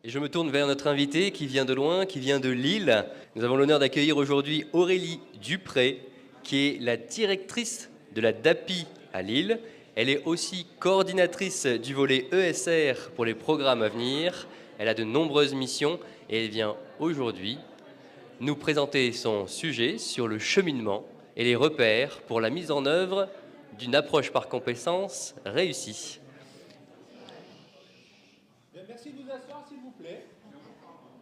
Et je me tourne vers notre invité qui vient de loin, qui vient de Lille. Nous avons l'honneur d'accueillir aujourd'hui Aurélie Dupré, qui est la directrice de la DAPI à Lille. Elle est aussi coordinatrice du volet ESR pour les programmes à venir. Elle a de nombreuses missions et elle vient aujourd'hui nous présenter son sujet sur le cheminement et les repères pour la mise en œuvre d'une approche par compétences réussie. Merci de vous asseoir, s'il vous plaît.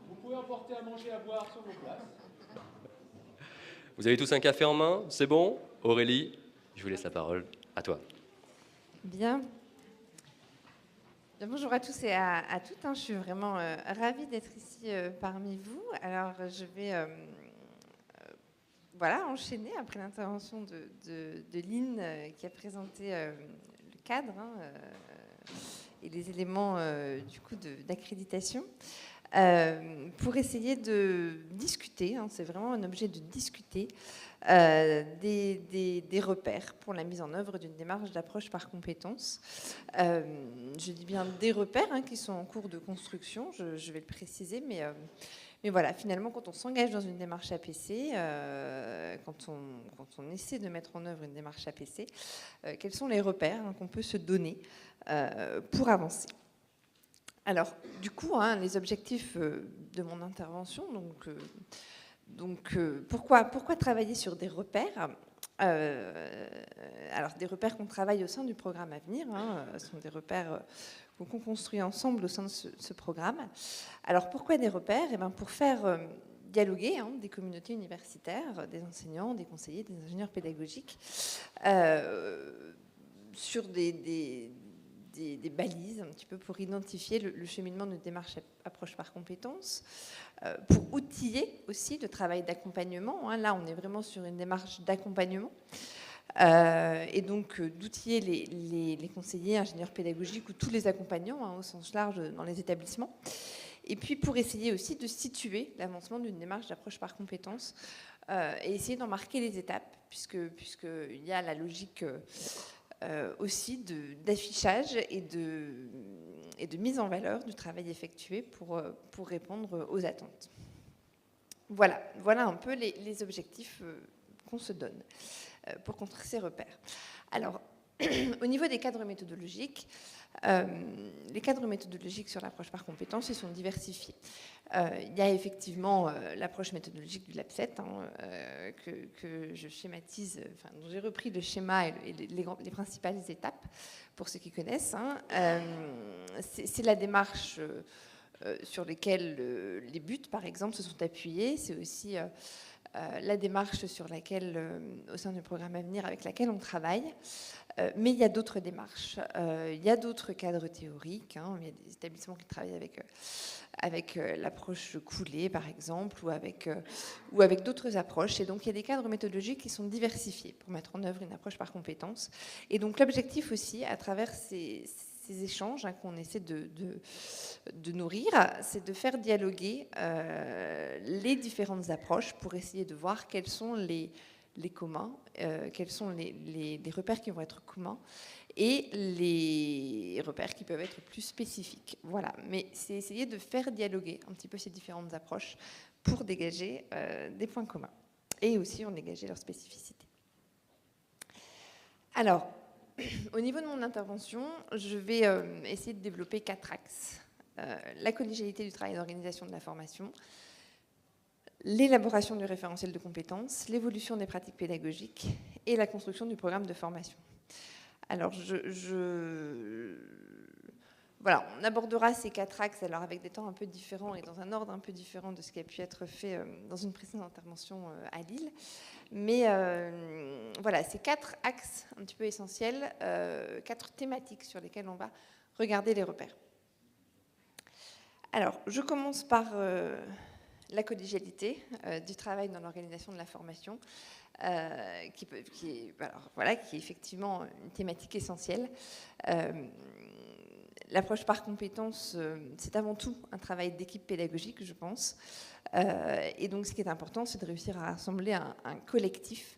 Vous pouvez emporter à manger et à boire sur vos places. Vous avez tous un café en main, c'est bon? Aurélie, je vous laisse la parole. À toi. Bien. Bonjour à tous et à toutes. Je suis vraiment ravie d'être ici parmi vous. Alors, je vais enchaîner après l'intervention de Lynn qui a présenté le cadre et les éléments du coup d'accréditation. Pour essayer de discuter, c'est vraiment un objet de discuter, des repères pour la mise en œuvre d'une démarche d'approche par compétences. Je dis bien des repères qui sont en cours de construction, je vais le préciser, mais voilà, finalement, quand on s'engage dans une démarche APC, quand on essaie de mettre en œuvre une démarche APC, quels sont les repères qu'on peut se donner pour avancer? Alors, du coup, les objectifs de mon intervention, pourquoi travailler sur des repères? Alors, des repères qu'on travaille au sein du programme à venir, sont des repères qu'on construit ensemble au sein de ce programme. Alors, pourquoi des repères? Pour faire dialoguer des communautés universitaires, des enseignants, des conseillers, des ingénieurs pédagogiques, sur des balises un petit peu pour identifier le cheminement de démarche approche par compétences, pour outiller aussi le travail d'accompagnement. Là, on est vraiment sur une démarche d'accompagnement. Et donc d'outiller les conseillers, ingénieurs pédagogiques ou tous les accompagnants au sens large dans les établissements. Et puis pour essayer aussi de situer l'avancement d'une démarche d'approche par compétences et essayer d'en marquer les étapes, puisqu'il y a la logique aussi d'affichage et de mise en valeur du travail effectué pour répondre aux attentes. Voilà un peu les objectifs qu'on se donne pour construire ces repères. Alors, au niveau des cadres méthodologiques, les cadres méthodologiques sur l'approche par compétences, ils sont diversifiés. Il y a effectivement l'approche méthodologique du Lab7 que je schématise, dont j'ai repris le schéma et les principales étapes pour ceux qui connaissent. C'est la démarche sur laquelle les buts, par exemple, se sont appuyés. C'est aussi la démarche sur laquelle, au sein du programme à venir, avec laquelle on travaille. Mais il y a d'autres démarches. Il y a d'autres cadres théoriques. Il y a des établissements qui travaillent avec l'approche coulée, par exemple, ou avec d'autres approches. Et donc, il y a des cadres méthodologiques qui sont diversifiés pour mettre en œuvre une approche par compétences. Et donc, l'objectif aussi, à travers ces échanges qu'on essaie de nourrir, c'est de faire dialoguer les différentes approches pour essayer de voir quels sont les communs, quels sont les repères qui vont être communs et les repères qui peuvent être plus spécifiques. Voilà, mais c'est essayer de faire dialoguer un petit peu ces différentes approches pour dégager des points communs et aussi en dégager leur spécificité. Alors, au niveau de mon intervention, je vais essayer de développer 4 axes. La collégialité du travail d'organisation de la formation, l'élaboration du référentiel de compétences, l'évolution des pratiques pédagogiques et la construction du programme de formation. Alors, voilà, on abordera ces 4 axes alors avec des temps un peu différents et dans un ordre un peu différent de ce qui a pu être fait dans une précédente intervention à Lille. Mais voilà, ces 4 axes un petit peu essentiels, 4 thématiques sur lesquelles on va regarder les repères. Alors, je commence par la collégialité du travail dans l'organisation de la formation, qui est effectivement une thématique essentielle. L'approche par compétences, c'est avant tout un travail d'équipe pédagogique, je pense. Et donc, ce qui est important, c'est de réussir à rassembler un collectif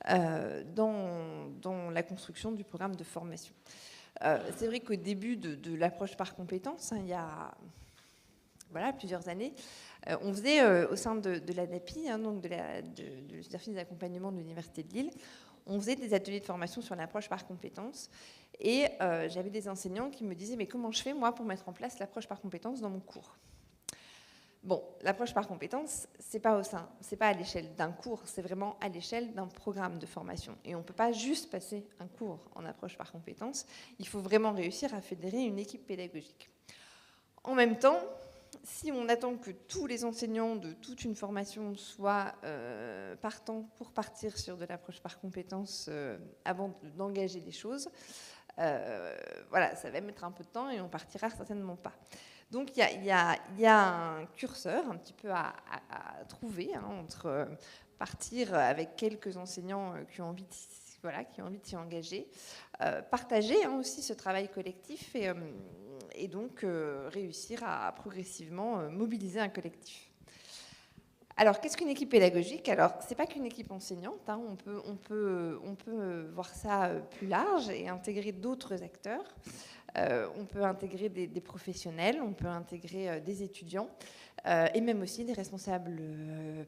dans la construction du programme de formation. C'est vrai qu'au début de l'approche par compétences, il y a voilà, plusieurs années, on faisait au sein de la DAPI, hein, donc du service d'accompagnement de l'Université de Lille, on faisait des ateliers de formation sur l'approche par compétences. Et j'avais des enseignants qui me disaient « Mais comment je fais, moi, pour mettre en place l'approche par compétences dans mon cours ?» Bon, l'approche par compétences, c'est pas à l'échelle d'un cours, c'est vraiment à l'échelle d'un programme de formation. Et on ne peut pas juste passer un cours en approche par compétences, il faut vraiment réussir à fédérer une équipe pédagogique. En même temps, si on attend que tous les enseignants de toute une formation soient partants pour partir sur de l'approche par compétences avant d'engager les choses, voilà, ça va mettre un peu de temps et on partira certainement pas. Donc il y a un curseur un petit peu à trouver hein, entre partir avec quelques enseignants qui ont envie de s'y engager, partager hein, aussi ce travail collectif et donc réussir à progressivement mobiliser un collectif. Alors, qu'est-ce qu'une équipe pédagogique? Alors, ce n'est pas qu'une équipe enseignante, hein, on peut voir ça plus large et intégrer d'autres acteurs. On peut intégrer des professionnels, on peut intégrer des étudiants et même aussi des responsables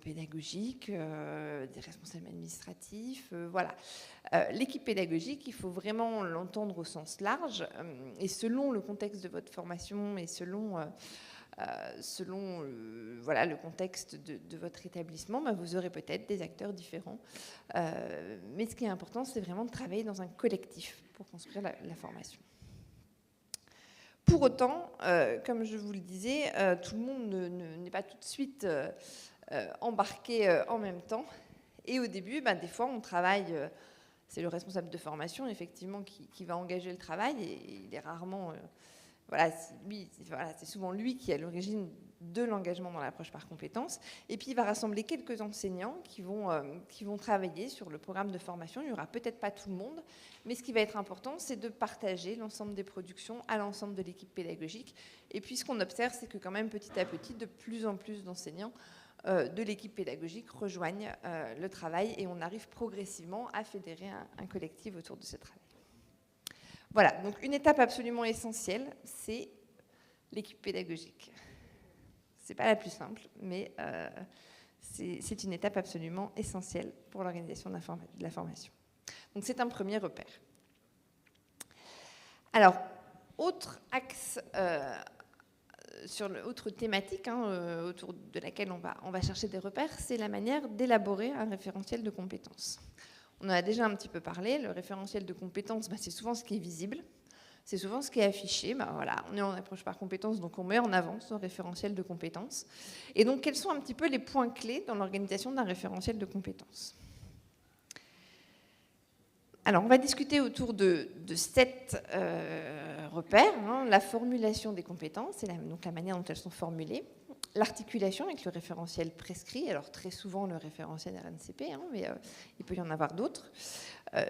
pédagogiques, des responsables administratifs. Voilà. L'équipe pédagogique, il faut vraiment l'entendre au sens large et selon le contexte de votre formation et selon voilà, le contexte de votre établissement, bah, vous aurez peut-être des acteurs différents. Mais ce qui est important, c'est vraiment de travailler dans un collectif pour construire la formation. Pour autant, comme je vous le disais, tout le monde n'est pas tout de suite embarqué en même temps. Et au début, bah, des fois, on travaille... c'est le responsable de formation, effectivement, qui va engager le travail. Et il est rarement... voilà, c'est souvent lui qui est à l'origine de l'engagement dans l'approche par compétences. Et puis, il va rassembler quelques enseignants qui vont travailler sur le programme de formation. Il n'y aura peut-être pas tout le monde, mais ce qui va être important, c'est de partager l'ensemble des productions à l'ensemble de l'équipe pédagogique. Et puis, ce qu'on observe, c'est que quand même, petit à petit, de plus en plus d'enseignants de l'équipe pédagogique rejoignent le travail et on arrive progressivement à fédérer un collectif autour de ce travail. Voilà, donc une étape absolument essentielle, c'est l'équipe pédagogique. Ce n'est pas la plus simple, mais c'est une étape absolument essentielle pour l'organisation de la formation. Donc c'est un premier repère. Alors, autre axe, autre thématique hein, autour de laquelle on va chercher des repères, c'est la manière d'élaborer un référentiel de compétences. On en a déjà un petit peu parlé, le référentiel de compétences, bah, c'est souvent ce qui est visible, c'est souvent ce qui est affiché. Bah, voilà, on est en approche par compétences, donc on met en avant ce référentiel de compétences. Et donc, quels sont un petit peu les points clés dans l'organisation d'un référentiel de compétences? Alors, on va discuter autour de 7 repères. Hein, la formulation des compétences, donc la manière dont elles sont formulées. L'articulation avec le référentiel prescrit, alors très souvent le référentiel RNCP, hein, mais il peut y en avoir d'autres.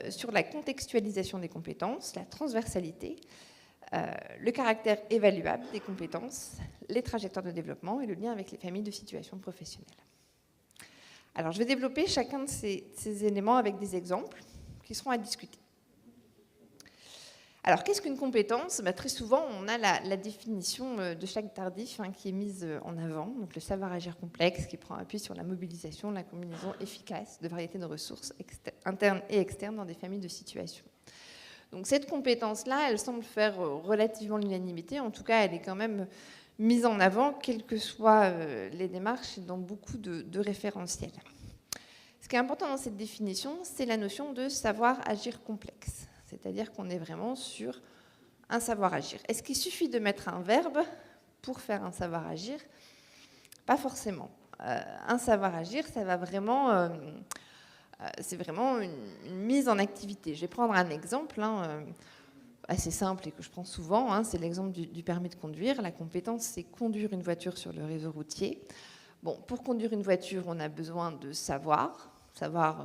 Sur la contextualisation des compétences, la transversalité, le caractère évaluable des compétences, les trajectoires de développement et le lien avec les familles de situations professionnelles. Alors, je vais développer chacun de ces éléments avec des exemples qui seront à discuter. Alors, qu'est-ce qu'une compétence? Très souvent, on a la définition de Jacques Tardif hein, qui est mise en avant, donc le savoir-agir complexe qui prend appui sur la mobilisation, la combinaison efficace de variétés de ressources internes et externes dans des familles de situations. Donc, cette compétence-là, elle semble faire relativement l'unanimité. En tout cas, elle est quand même mise en avant, quelles que soient les démarches, dans beaucoup de référentiels. Ce qui est important dans cette définition, c'est la notion de savoir-agir complexe. C'est-à-dire qu'on est vraiment sur un savoir-agir. Est-ce qu'il suffit de mettre un verbe pour faire un savoir-agir? Pas forcément. Un savoir-agir, ça va vraiment, c'est vraiment une mise en activité. Je vais prendre un exemple hein, assez simple et que je prends souvent. Hein, c'est l'exemple du permis de conduire. La compétence, c'est conduire une voiture sur le réseau routier. Bon, pour conduire une voiture, on a besoin de savoir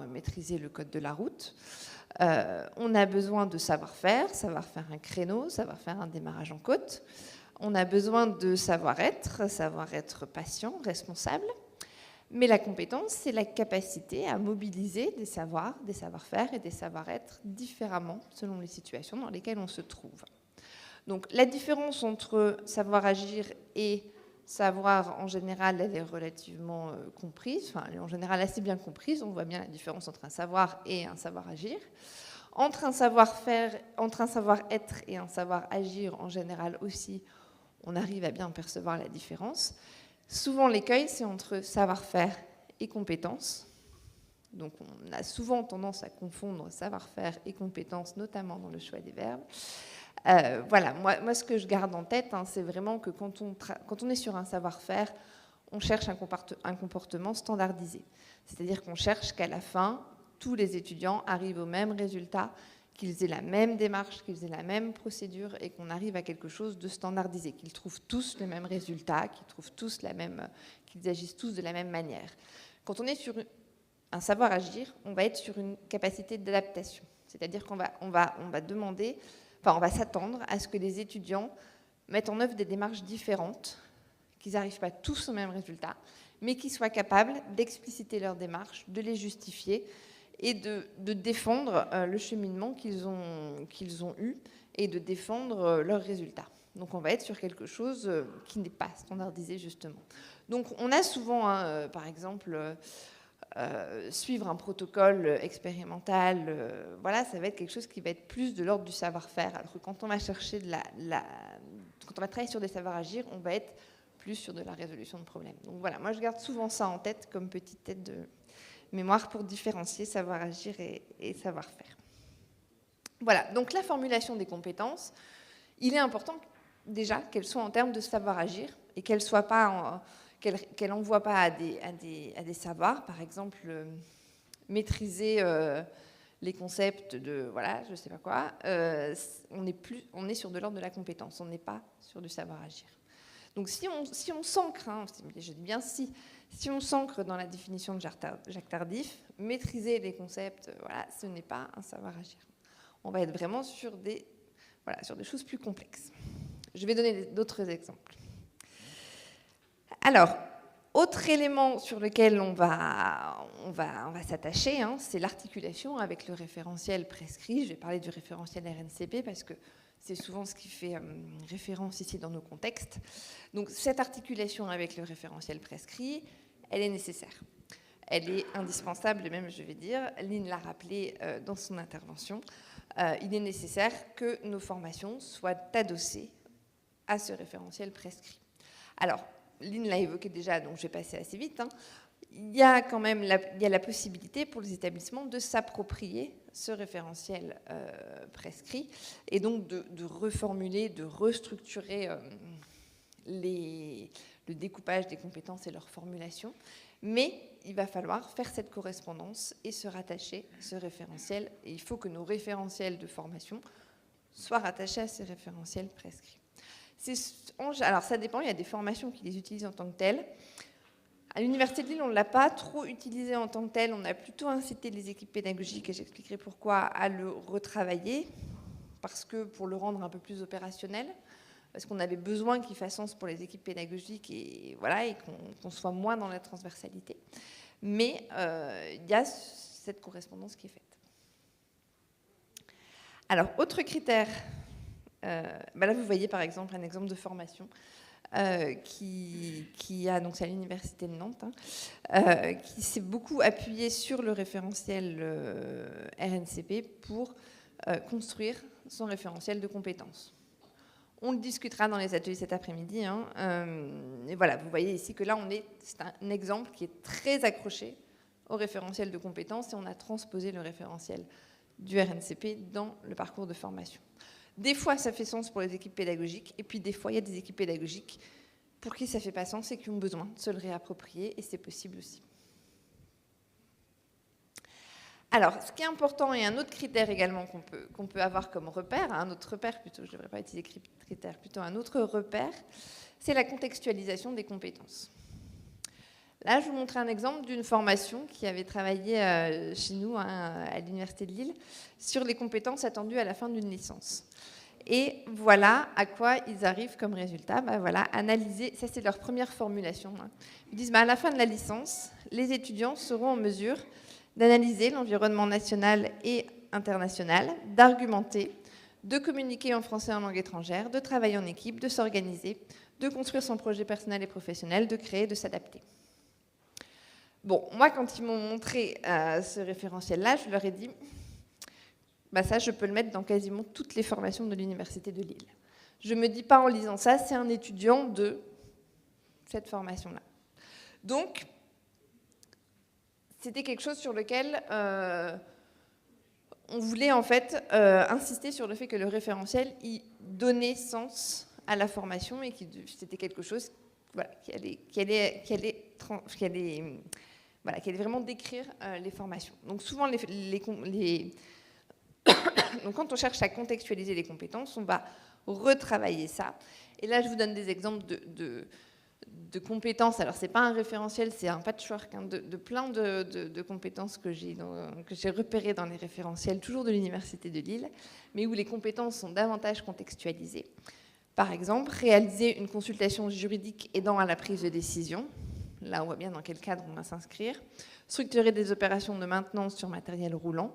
maîtriser le code de la route. On a besoin de savoir faire un créneau, savoir faire un démarrage en côte. On a besoin de savoir-être patient, responsable. Mais la compétence, c'est la capacité à mobiliser des savoir-faire et des savoir-être différemment selon les situations dans lesquelles on se trouve. Donc la différence entre savoir-agir et savoir, en général, elle est relativement comprise, enfin, elle est en général assez bien comprise. On voit bien la différence entre un savoir et un savoir-agir. Entre un savoir-faire, entre un savoir-être et un savoir-agir, en général aussi, on arrive à bien percevoir la différence. Souvent, l'écueil, c'est entre savoir-faire et compétence. Donc, on a souvent tendance à confondre savoir-faire et compétence, notamment dans le choix des verbes. Voilà, moi, ce que je garde en tête, c'est vraiment que quand on est sur un savoir-faire, on cherche un comportement standardisé. C'est-à-dire qu'on cherche qu'à la fin, tous les étudiants arrivent au même résultat, qu'ils aient la même démarche, qu'ils aient la même procédure et qu'on arrive à quelque chose de standardisé, qu'ils trouvent tous les mêmes résultats, qu'ils agissent tous de la même manière. Quand on est sur un savoir-agir, on va être sur une capacité d'adaptation. C'est-à-dire qu'on va demander, on va s'attendre à ce que les étudiants mettent en œuvre des démarches différentes, qu'ils n'arrivent pas tous au même résultat, mais qu'ils soient capables d'expliciter leurs démarches, de les justifier et de défendre le cheminement qu'ils ont eu et de défendre leurs résultats. Donc on va être sur quelque chose qui n'est pas standardisé, justement. Donc on a souvent, par exemple, suivre un protocole expérimental, voilà, ça va être quelque chose qui va être plus de l'ordre du savoir-faire. Alors que quand on va chercher quand on va travailler sur des savoirs-agir, on va être plus sur de la résolution de problèmes. Donc voilà, moi je garde souvent ça en tête comme petite tête de mémoire pour différencier savoir-agir et savoir-faire. Voilà, donc la formulation des compétences, il est important déjà qu'elle soit en termes de savoir-agir et qu'elle soit pas qu'elle n'envoie pas à des savoirs, par exemple maîtriser les concepts de, voilà, je ne sais pas quoi, on est sur de l'ordre de la compétence, on n'est pas sur du savoir-agir. Donc si on s'ancre, je dis bien si on s'ancre dans la définition de Jacques Tardif, maîtriser les concepts, voilà, ce n'est pas un savoir-agir. On va être vraiment sur des choses plus complexes. Je vais donner d'autres exemples. Alors, autre élément sur lequel on va s'attacher, c'est l'articulation avec le référentiel prescrit. Je vais parler du référentiel RNCP parce que c'est souvent ce qui fait référence ici dans nos contextes. Donc, cette articulation avec le référentiel prescrit, elle est nécessaire. Elle est indispensable, même, je vais dire. Lynn l'a rappelé dans son intervention. Il est nécessaire que nos formations soient adossées à ce référentiel prescrit. Alors, Lynn l'a évoqué déjà, donc je vais passer assez vite. Il y a quand même la possibilité pour les établissements de s'approprier ce référentiel prescrit et donc de reformuler, de restructurer le découpage des compétences et leur formulation. Mais il va falloir faire cette correspondance et se rattacher à ce référentiel. Et il faut que nos référentiels de formation soient rattachés à ces référentiels prescrits. Alors ça dépend, il y a des formations qui les utilisent en tant que telles. À l'Université de Lille, on ne l'a pas trop utilisé en tant que tel, on a plutôt incité les équipes pédagogiques, et j'expliquerai pourquoi, à le retravailler, parce que pour le rendre un peu plus opérationnel, parce qu'on avait besoin qu'il fasse sens pour les équipes pédagogiques et qu'on soit moins dans la transversalité. Mais il y a cette correspondance qui est faite. Alors, autre critère, là vous voyez par exemple un exemple de formation qui a, donc c'est à l'Université de Nantes, qui s'est beaucoup appuyé sur le référentiel RNCP pour construire son référentiel de compétences. On le discutera dans les ateliers cet après-midi. Et voilà, vous voyez ici que là, c'est un exemple qui est très accroché au référentiel de compétences et on a transposé le référentiel du RNCP dans le parcours de formation. Des fois, ça fait sens pour les équipes pédagogiques et puis des fois, il y a des équipes pédagogiques pour qui ça ne fait pas sens et qui ont besoin de se le réapproprier et c'est possible aussi. Alors, ce qui est important et un autre critère également qu'on peut avoir comme repère, un autre repère plutôt, je ne devrais pas utiliser critère, plutôt un autre repère, c'est la contextualisation des compétences. Là, je vous montre un exemple d'une formation qui avait travaillé chez nous à l'Université de Lille sur les compétences attendues à la fin d'une licence. Et voilà à quoi ils arrivent comme résultat. Voilà, analyser, ça c'est leur première formulation. Ils disent à la fin de la licence, les étudiants seront en mesure d'analyser l'environnement national et international, d'argumenter, de communiquer en français et en langue étrangère, de travailler en équipe, de s'organiser, de construire son projet personnel et professionnel, de créer, de s'adapter. Bon, moi, quand ils m'ont montré ce référentiel-là, je leur ai dit, bah ça, je peux le mettre dans quasiment toutes les formations de l'Université de Lille. Je ne me dis pas en lisant ça, c'est un étudiant de cette formation-là. Donc, c'était quelque chose sur lequel on voulait en fait insister sur le fait que le référentiel y donnait sens à la formation et que c'était quelque chose voilà, qui allait vraiment décrire les formations. Donc souvent, donc quand on cherche à contextualiser les compétences, on va retravailler ça. Et là, je vous donne des exemples de compétences. Alors, ce n'est pas un référentiel, c'est un patchwork de plein de compétences que j'ai repérées dans les référentiels, toujours de l'Université de Lille, mais où les compétences sont davantage contextualisées. Par exemple, réaliser une consultation juridique aidant à la prise de décision. Là, on voit bien dans quel cadre on va s'inscrire. Structurer des opérations de maintenance sur matériel roulant.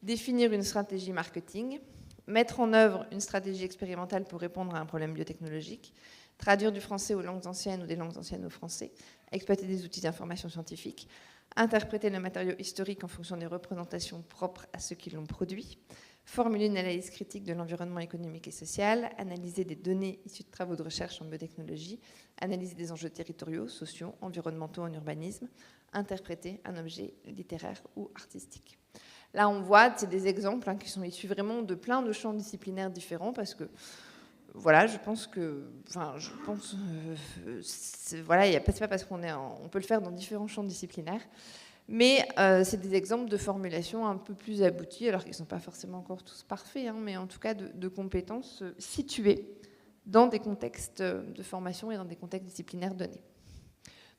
Définir une stratégie marketing. Mettre en œuvre une stratégie expérimentale pour répondre à un problème biotechnologique. Traduire du français aux langues anciennes ou des langues anciennes au français. Exploiter des outils d'information scientifique. Interpréter le matériau historique en fonction des représentations propres à ceux qui l'ont produit. Formuler une analyse critique de l'environnement économique et social, analyser des données issues de travaux de recherche en biotechnologie, analyser des enjeux territoriaux, sociaux, environnementaux en urbanisme, interpréter un objet littéraire ou artistique. Là, on voit, c'est des exemples qui sont issus vraiment de plein de champs disciplinaires différents parce que, voilà, je pense que, voilà, c'est pas parce on peut le faire dans différents champs disciplinaires. Mais c'est des exemples de formulations un peu plus abouties, alors qu'ils ne sont pas forcément encore tous parfaits, mais en tout cas de compétences situées dans des contextes de formation et dans des contextes disciplinaires donnés.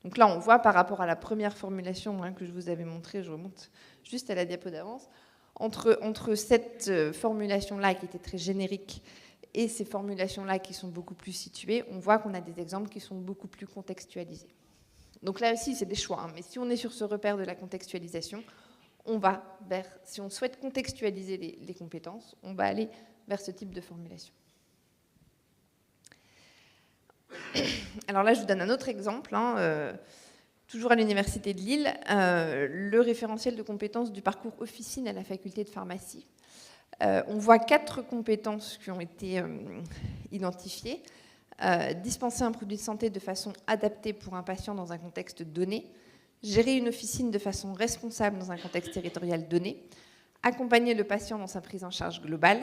Donc là, on voit par rapport à la première formulation que je vous avais montrée, je remonte juste à la diapo d'avance, entre cette formulation-là qui était très générique et ces formulations-là qui sont beaucoup plus situées, on voit qu'on a des exemples qui sont beaucoup plus contextualisés. Donc là aussi, c'est des choix. Mais si on est sur ce repère de la contextualisation, on va vers, si on souhaite contextualiser les compétences, on va aller vers ce type de formulation. Alors là, je vous donne un autre exemple. Toujours à l'Université de Lille, le référentiel de compétences du parcours officine à la faculté de pharmacie. On voit 4 compétences qui ont été identifiées. Dispenser un produit de santé de façon adaptée pour un patient dans un contexte donné, gérer une officine de façon responsable dans un contexte territorial donné, accompagner le patient dans sa prise en charge globale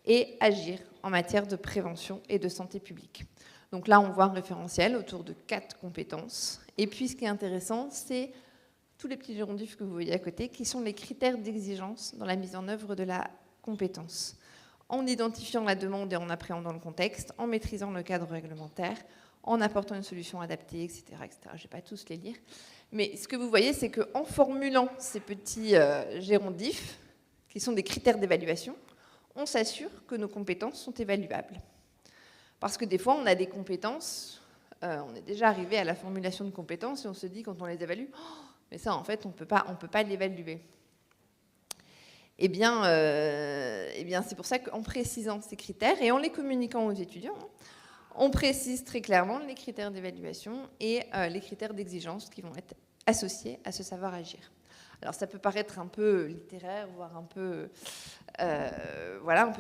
et agir en matière de prévention et de santé publique. Donc là, on voit un référentiel autour de 4 compétences. Et puis, ce qui est intéressant, c'est tous les petits gérondifs que vous voyez à côté, qui sont les critères d'exigence dans la mise en œuvre de la compétence. En identifiant la demande et en appréhendant le contexte, en maîtrisant le cadre réglementaire, en apportant une solution adaptée, etc. etc. Je ne vais pas tous les lire. Mais ce que vous voyez, c'est qu'en formulant ces petits gérondifs, qui sont des critères d'évaluation, on s'assure que nos compétences sont évaluables. Parce que des fois, on a des compétences, on est déjà arrivé à la formulation de compétences et on se dit, quand on les évalue, oh, mais ça, en fait, on ne peut pas l'évaluer. Eh bien, c'est pour ça qu'en précisant ces critères et en les communiquant aux étudiants, on précise très clairement les critères d'évaluation et les critères d'exigence qui vont être associés à ce savoir-agir. Alors, ça peut paraître un peu littéraire, voire un peu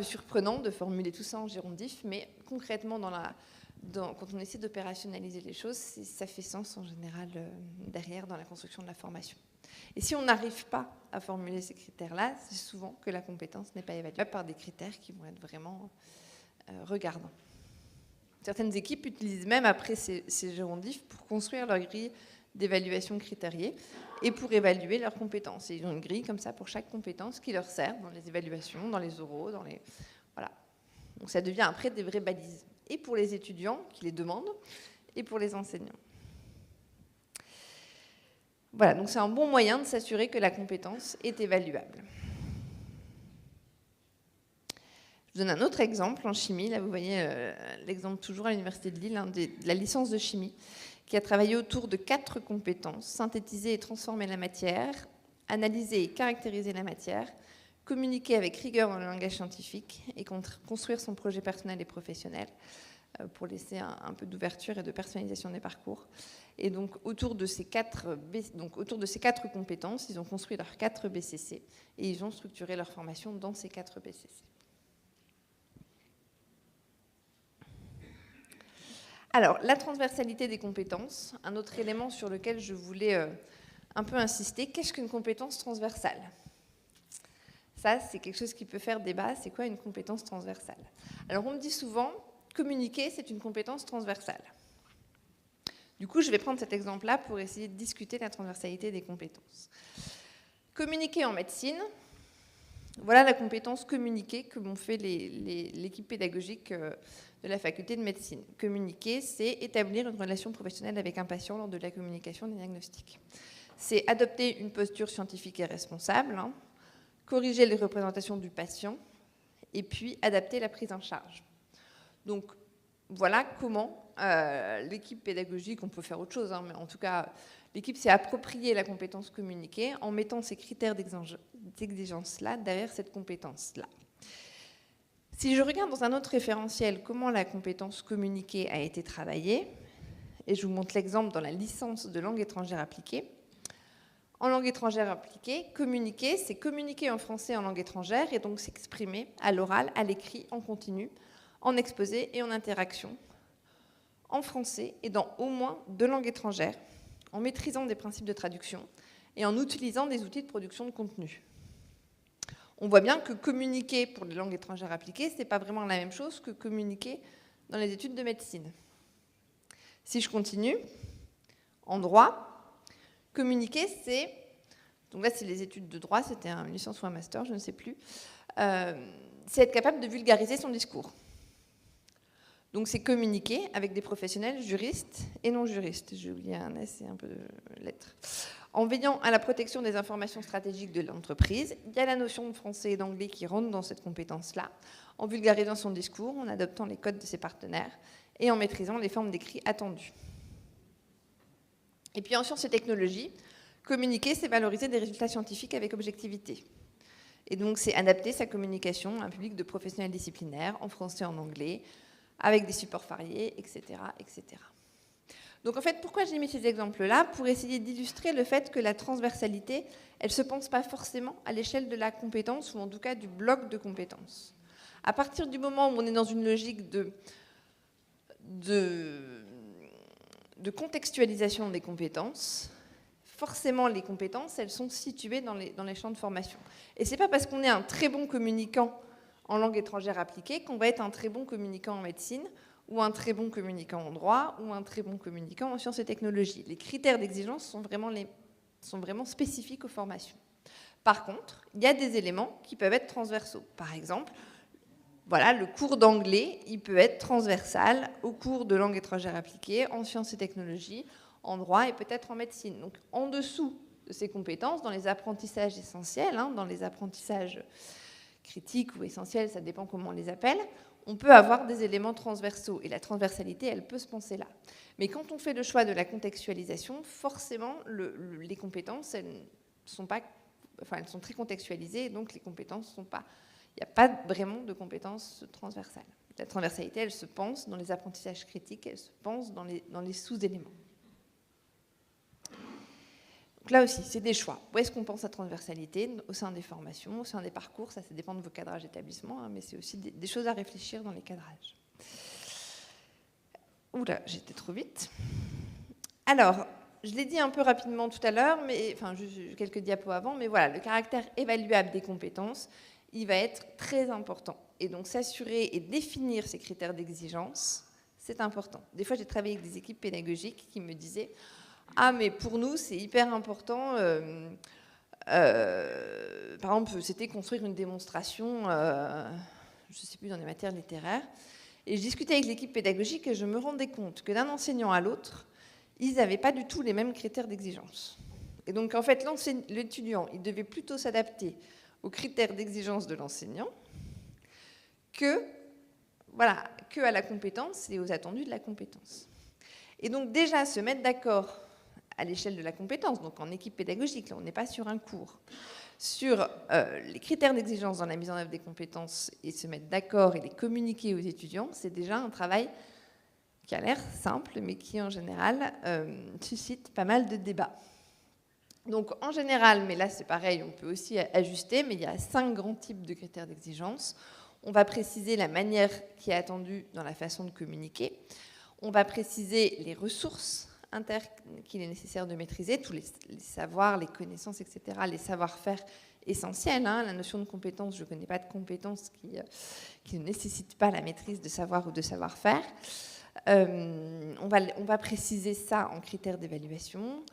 surprenant de formuler tout ça en gérondif, mais concrètement, quand on essaie d'opérationnaliser les choses, ça fait sens en général derrière dans la construction de la formation. Et si on n'arrive pas à formuler ces critères-là, c'est souvent que la compétence n'est pas évaluable par des critères qui vont être vraiment regardants. Certaines équipes utilisent même après ces gérondifs pour construire leur grille d'évaluation critériée et pour évaluer leurs compétences. Et ils ont une grille comme ça pour chaque compétence qui leur sert dans les évaluations, dans les oraux, voilà. Donc ça devient après des vraies balises. Et pour les étudiants qui les demandent, et pour les enseignants. Voilà, donc c'est un bon moyen de s'assurer que la compétence est évaluable. Je vous donne un autre exemple en chimie. Là, vous voyez l'exemple toujours à l'Université de Lille, de la licence de chimie, qui a travaillé autour de 4 compétences: synthétiser et transformer la matière, analyser et caractériser la matière, communiquer avec rigueur dans le langage scientifique et construire son projet personnel et professionnel pour laisser un peu d'ouverture et de personnalisation des parcours. Et donc autour de ces 4 compétences, ils ont construit leurs 4 BCC et ils ont structuré leur formation dans ces 4 BCC. Alors, la transversalité des compétences, un autre élément sur lequel je voulais un peu insister. Qu'est-ce qu'une compétence transversale? Ça, c'est quelque chose qui peut faire débat. C'est quoi une compétence transversale? Alors, on me dit souvent, communiquer, c'est une compétence transversale. Du coup, je vais prendre cet exemple-là pour essayer de discuter de la transversalité des compétences. Communiquer en médecine, voilà la compétence communiquer que m'ont fait l'équipe pédagogique de la faculté de médecine. Communiquer, c'est établir une relation professionnelle avec un patient lors de la communication des diagnostics. C'est adopter une posture scientifique et responsable, corriger les représentations du patient, et puis adapter la prise en charge. Donc, voilà comment l'équipe pédagogique, on peut faire autre chose, mais en tout cas, l'équipe s'est appropriée la compétence communiquer en mettant ces critères d'exigence-là derrière cette compétence-là. Si je regarde dans un autre référentiel comment la compétence communiquer a été travaillée, et je vous montre l'exemple dans la licence de langue étrangère appliquée. En langue étrangère appliquée, communiquer, c'est communiquer en français en langue étrangère et donc s'exprimer à l'oral, à l'écrit, en continu, en exposé et en interaction, en français et dans au moins 2 langues étrangères, en maîtrisant des principes de traduction et en utilisant des outils de production de contenu. On voit bien que communiquer pour les langues étrangères appliquées, ce n'est pas vraiment la même chose que communiquer dans les études de médecine. Si je continue, en droit, communiquer, c'est... Donc là, c'est les études de droit, c'était une licence ou un master, je ne sais plus. C'est être capable de vulgariser son discours. Donc c'est communiquer avec des professionnels juristes et non juristes. J'ai oublié un S et un peu de lettres. En veillant à la protection des informations stratégiques de l'entreprise, il y a la notion de français et d'anglais qui rentre dans cette compétence-là, en vulgarisant son discours, en adoptant les codes de ses partenaires et en maîtrisant les formes d'écrit attendues. Et puis en sciences et technologies, communiquer, c'est valoriser des résultats scientifiques avec objectivité. Et donc c'est adapter sa communication à un public de professionnels disciplinaires, en français et en anglais, avec des supports variés, etc., etc. Donc en fait, pourquoi j'ai mis ces exemples-là? Pour essayer d'illustrer le fait que la transversalité, elle ne se pense pas forcément à l'échelle de la compétence, ou en tout cas du bloc de compétences. À partir du moment où on est dans une logique de contextualisation des compétences, forcément les compétences, elles sont situées dans les champs de formation. Et ce n'est pas parce qu'on est un très bon communicant en langue étrangère appliquée qu'on va être un très bon communicant en médecine, ou un très bon communicant en droit, ou un très bon communicant en sciences et technologies. Les critères d'exigence sont vraiment spécifiques aux formations. Par contre, il y a des éléments qui peuvent être transversaux. Par exemple, voilà, le cours d'anglais, il peut être transversal au cours de langue étrangère appliquée, en sciences et technologies, en droit et peut-être en médecine. Donc, en dessous de ces compétences, dans les apprentissages essentiels, dans les apprentissages critiques ou essentiels, ça dépend comment on les appelle, on peut avoir des éléments transversaux. Et la transversalité, elle peut se penser là. Mais quand on fait le choix de la contextualisation, forcément, les compétences, elles sont très contextualisées, et donc les compétences sont pas... Il n'y a pas vraiment de compétences transversales. La transversalité, elle se pense dans les apprentissages critiques, elle se pense dans les sous-éléments. Donc là aussi, c'est des choix. Où est-ce qu'on pense à transversalité? Au sein des formations, au sein des parcours, ça dépend de vos cadrages d'établissement, mais c'est aussi des choses à réfléchir dans les cadrages. Oula, j'étais trop vite. Alors, je l'ai dit un peu rapidement tout à l'heure, juste quelques diapos avant, mais voilà, le caractère évaluable des compétences, il va être très important. Et donc, s'assurer et définir ces critères d'exigence, c'est important. Des fois, j'ai travaillé avec des équipes pédagogiques qui me disaient « Ah, mais pour nous, c'est hyper important. Par exemple, c'était construire une démonstration, je ne sais plus, dans les matières littéraires. Et je discutais avec l'équipe pédagogique et je me rendais compte que d'un enseignant à l'autre, ils n'avaient pas du tout les mêmes critères d'exigence. Et donc, en fait, l'étudiant, il devait plutôt s'adapter aux critères d'exigence de l'enseignant que à la compétence et aux attendus de la compétence. Et donc, déjà, se mettre d'accord à l'échelle de la compétence, donc en équipe pédagogique, là, on n'est pas sur un cours, sur les critères d'exigence dans la mise en œuvre des compétences et se mettre d'accord et les communiquer aux étudiants, c'est déjà un travail qui a l'air simple, mais qui en général suscite pas mal de débats. Donc en général, mais là c'est pareil, on peut aussi ajuster, mais il y a 5 grands types de critères d'exigence. On va préciser la manière qui est attendue dans la façon de communiquer. On va préciser les ressources qu'il est nécessaire de maîtriser, tous les savoirs, les connaissances, etc., les savoir-faire essentiels. La notion de compétence, je ne connais pas de compétence qui ne nécessite pas la maîtrise de savoir ou de savoir-faire. On va préciser ça en critères d'évaluation.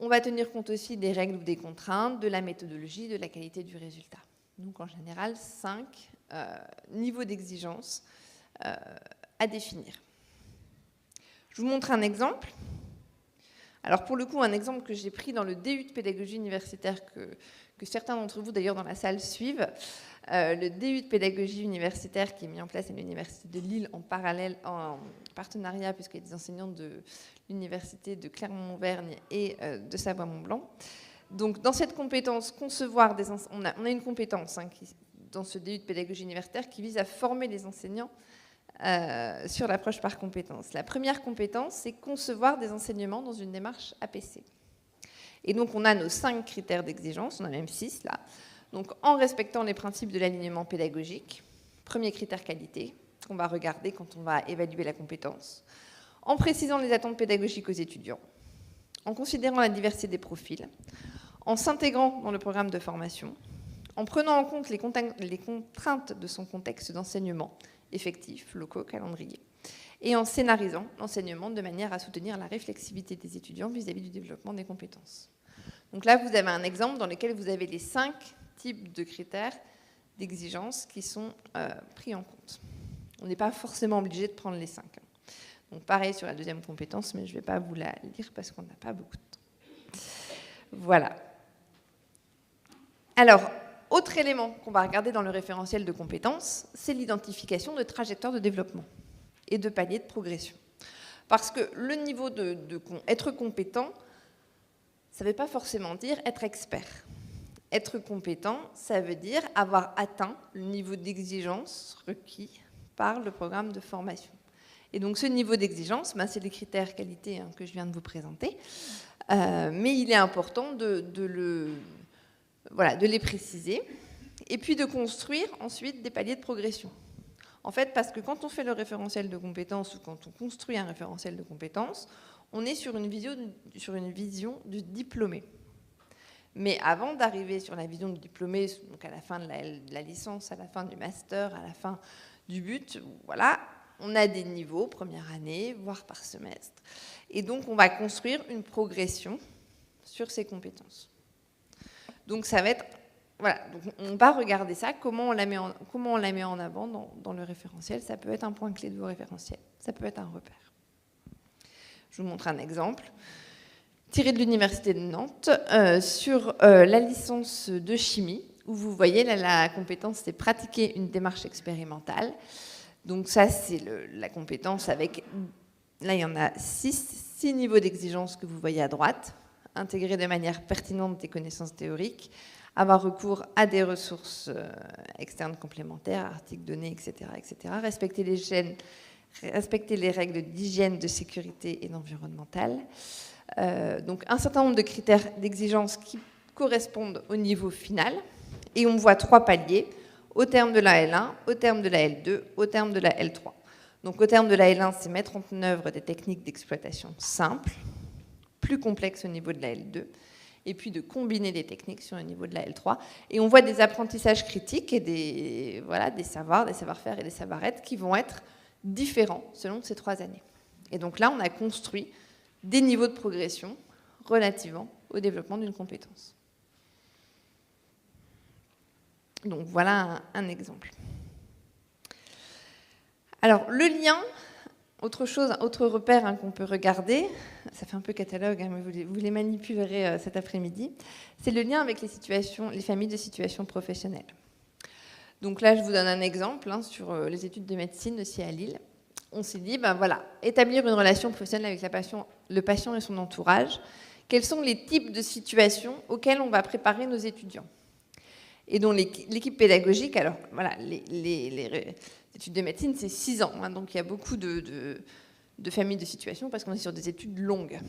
On va tenir compte aussi des règles ou des contraintes, de la méthodologie, de la qualité du résultat. Donc en général, 5 niveaux d'exigence à définir. Je vous montre un exemple. Alors pour le coup, un exemple que j'ai pris dans le DU de pédagogie universitaire que certains d'entre vous d'ailleurs dans la salle suivent. Le DU de pédagogie universitaire qui est mis en place à l'Université de Lille en partenariat, puisqu'il y a des enseignants de l'Université de Clermont-Auvergne et de Savoie-Mont-Blanc. Donc dans cette compétence, concevoir des on a une compétence dans ce DU de pédagogie universitaire qui vise à former les enseignants sur l'approche par compétences. La première compétence, c'est concevoir des enseignements dans une démarche APC. Et donc, on a nos 5 critères d'exigence, on en a même 6 là. Donc, en respectant les principes de l'alignement pédagogique, premier critère qualité, qu'on va regarder quand on va évaluer la compétence, en précisant les attentes pédagogiques aux étudiants, en considérant la diversité des profils, en s'intégrant dans le programme de formation, en prenant en compte les contraintes de son contexte d'enseignement, effectifs, locaux, calendrier, et en scénarisant l'enseignement de manière à soutenir la réflexivité des étudiants vis-à-vis du développement des compétences. Donc là, vous avez un exemple dans lequel vous avez les 5 types de critères d'exigence qui sont pris en compte. On n'est pas forcément obligé de prendre les 5. Donc pareil sur la deuxième compétence, mais je ne vais pas vous la lire parce qu'on n'a pas beaucoup de temps. Voilà. Alors, autre élément qu'on va regarder dans le référentiel de compétences, c'est l'identification de trajectoires de développement et de paliers de progression. Parce que le niveau être compétent, ça ne veut pas forcément dire être expert. Être compétent, ça veut dire avoir atteint le niveau d'exigence requis par le programme de formation. Et donc ce niveau d'exigence, c'est les critères qualité que je viens de vous présenter, mais il est important de les préciser, et puis de construire ensuite des paliers de progression. En fait, parce que quand on fait le référentiel de compétences ou quand on construit un référentiel de compétences, on est sur une vision du diplômé. Mais avant d'arriver sur la vision du diplômé, donc à la fin de la licence, à la fin du master, à la fin du but, voilà, on a des niveaux, première année, voire par semestre. Et donc, on va construire une progression sur ces compétences. Donc, ça va être... Voilà, donc on va regarder ça, comment on la met en avant dans le référentiel. Ça peut être un point clé de vos référentiels, ça peut être un repère. Je vous montre un exemple tiré de l'Université de Nantes sur la licence de chimie, où vous voyez, là, la compétence, c'est pratiquer une démarche expérimentale. Donc ça, c'est la compétence avec... Là, il y en a 6 niveaux d'exigence que vous voyez à droite. Intégrer de manière pertinente des connaissances théoriques, avoir recours à des ressources externes complémentaires, articles, données, etc., etc. Respecter les règles d'hygiène, de sécurité et d'environnemental. Donc un certain nombre de critères d'exigence qui correspondent au niveau final. Et on voit 3 paliers au terme de la L1, au terme de la L2, au terme de la L3. Donc au terme de la L1, c'est mettre en œuvre des techniques d'exploitation simples, plus complexes au niveau de la L2, et puis de combiner les techniques sur le niveau de la L3. Et on voit des apprentissages critiques et des savoirs, des savoir-faire et des savoir-être qui vont être différents selon ces 3 années. Et donc là, on a construit des niveaux de progression relativement au développement d'une compétence. Donc voilà un exemple. Alors le lien, autre repère qu'on peut regarder, ça fait un peu catalogue, mais vous les manipulerez cet après-midi, c'est le lien avec les familles de situations professionnelles. Donc là, je vous donne un exemple sur les études de médecine aussi à Lille. On s'est dit, établir une relation professionnelle avec le patient et son entourage. Quels sont les types de situations auxquelles on va préparer nos étudiants? et dont l'équipe pédagogique, alors voilà, les études de médecine, c'est 6 ans, hein, donc il y a beaucoup de familles de situations parce qu'on est sur des études longues.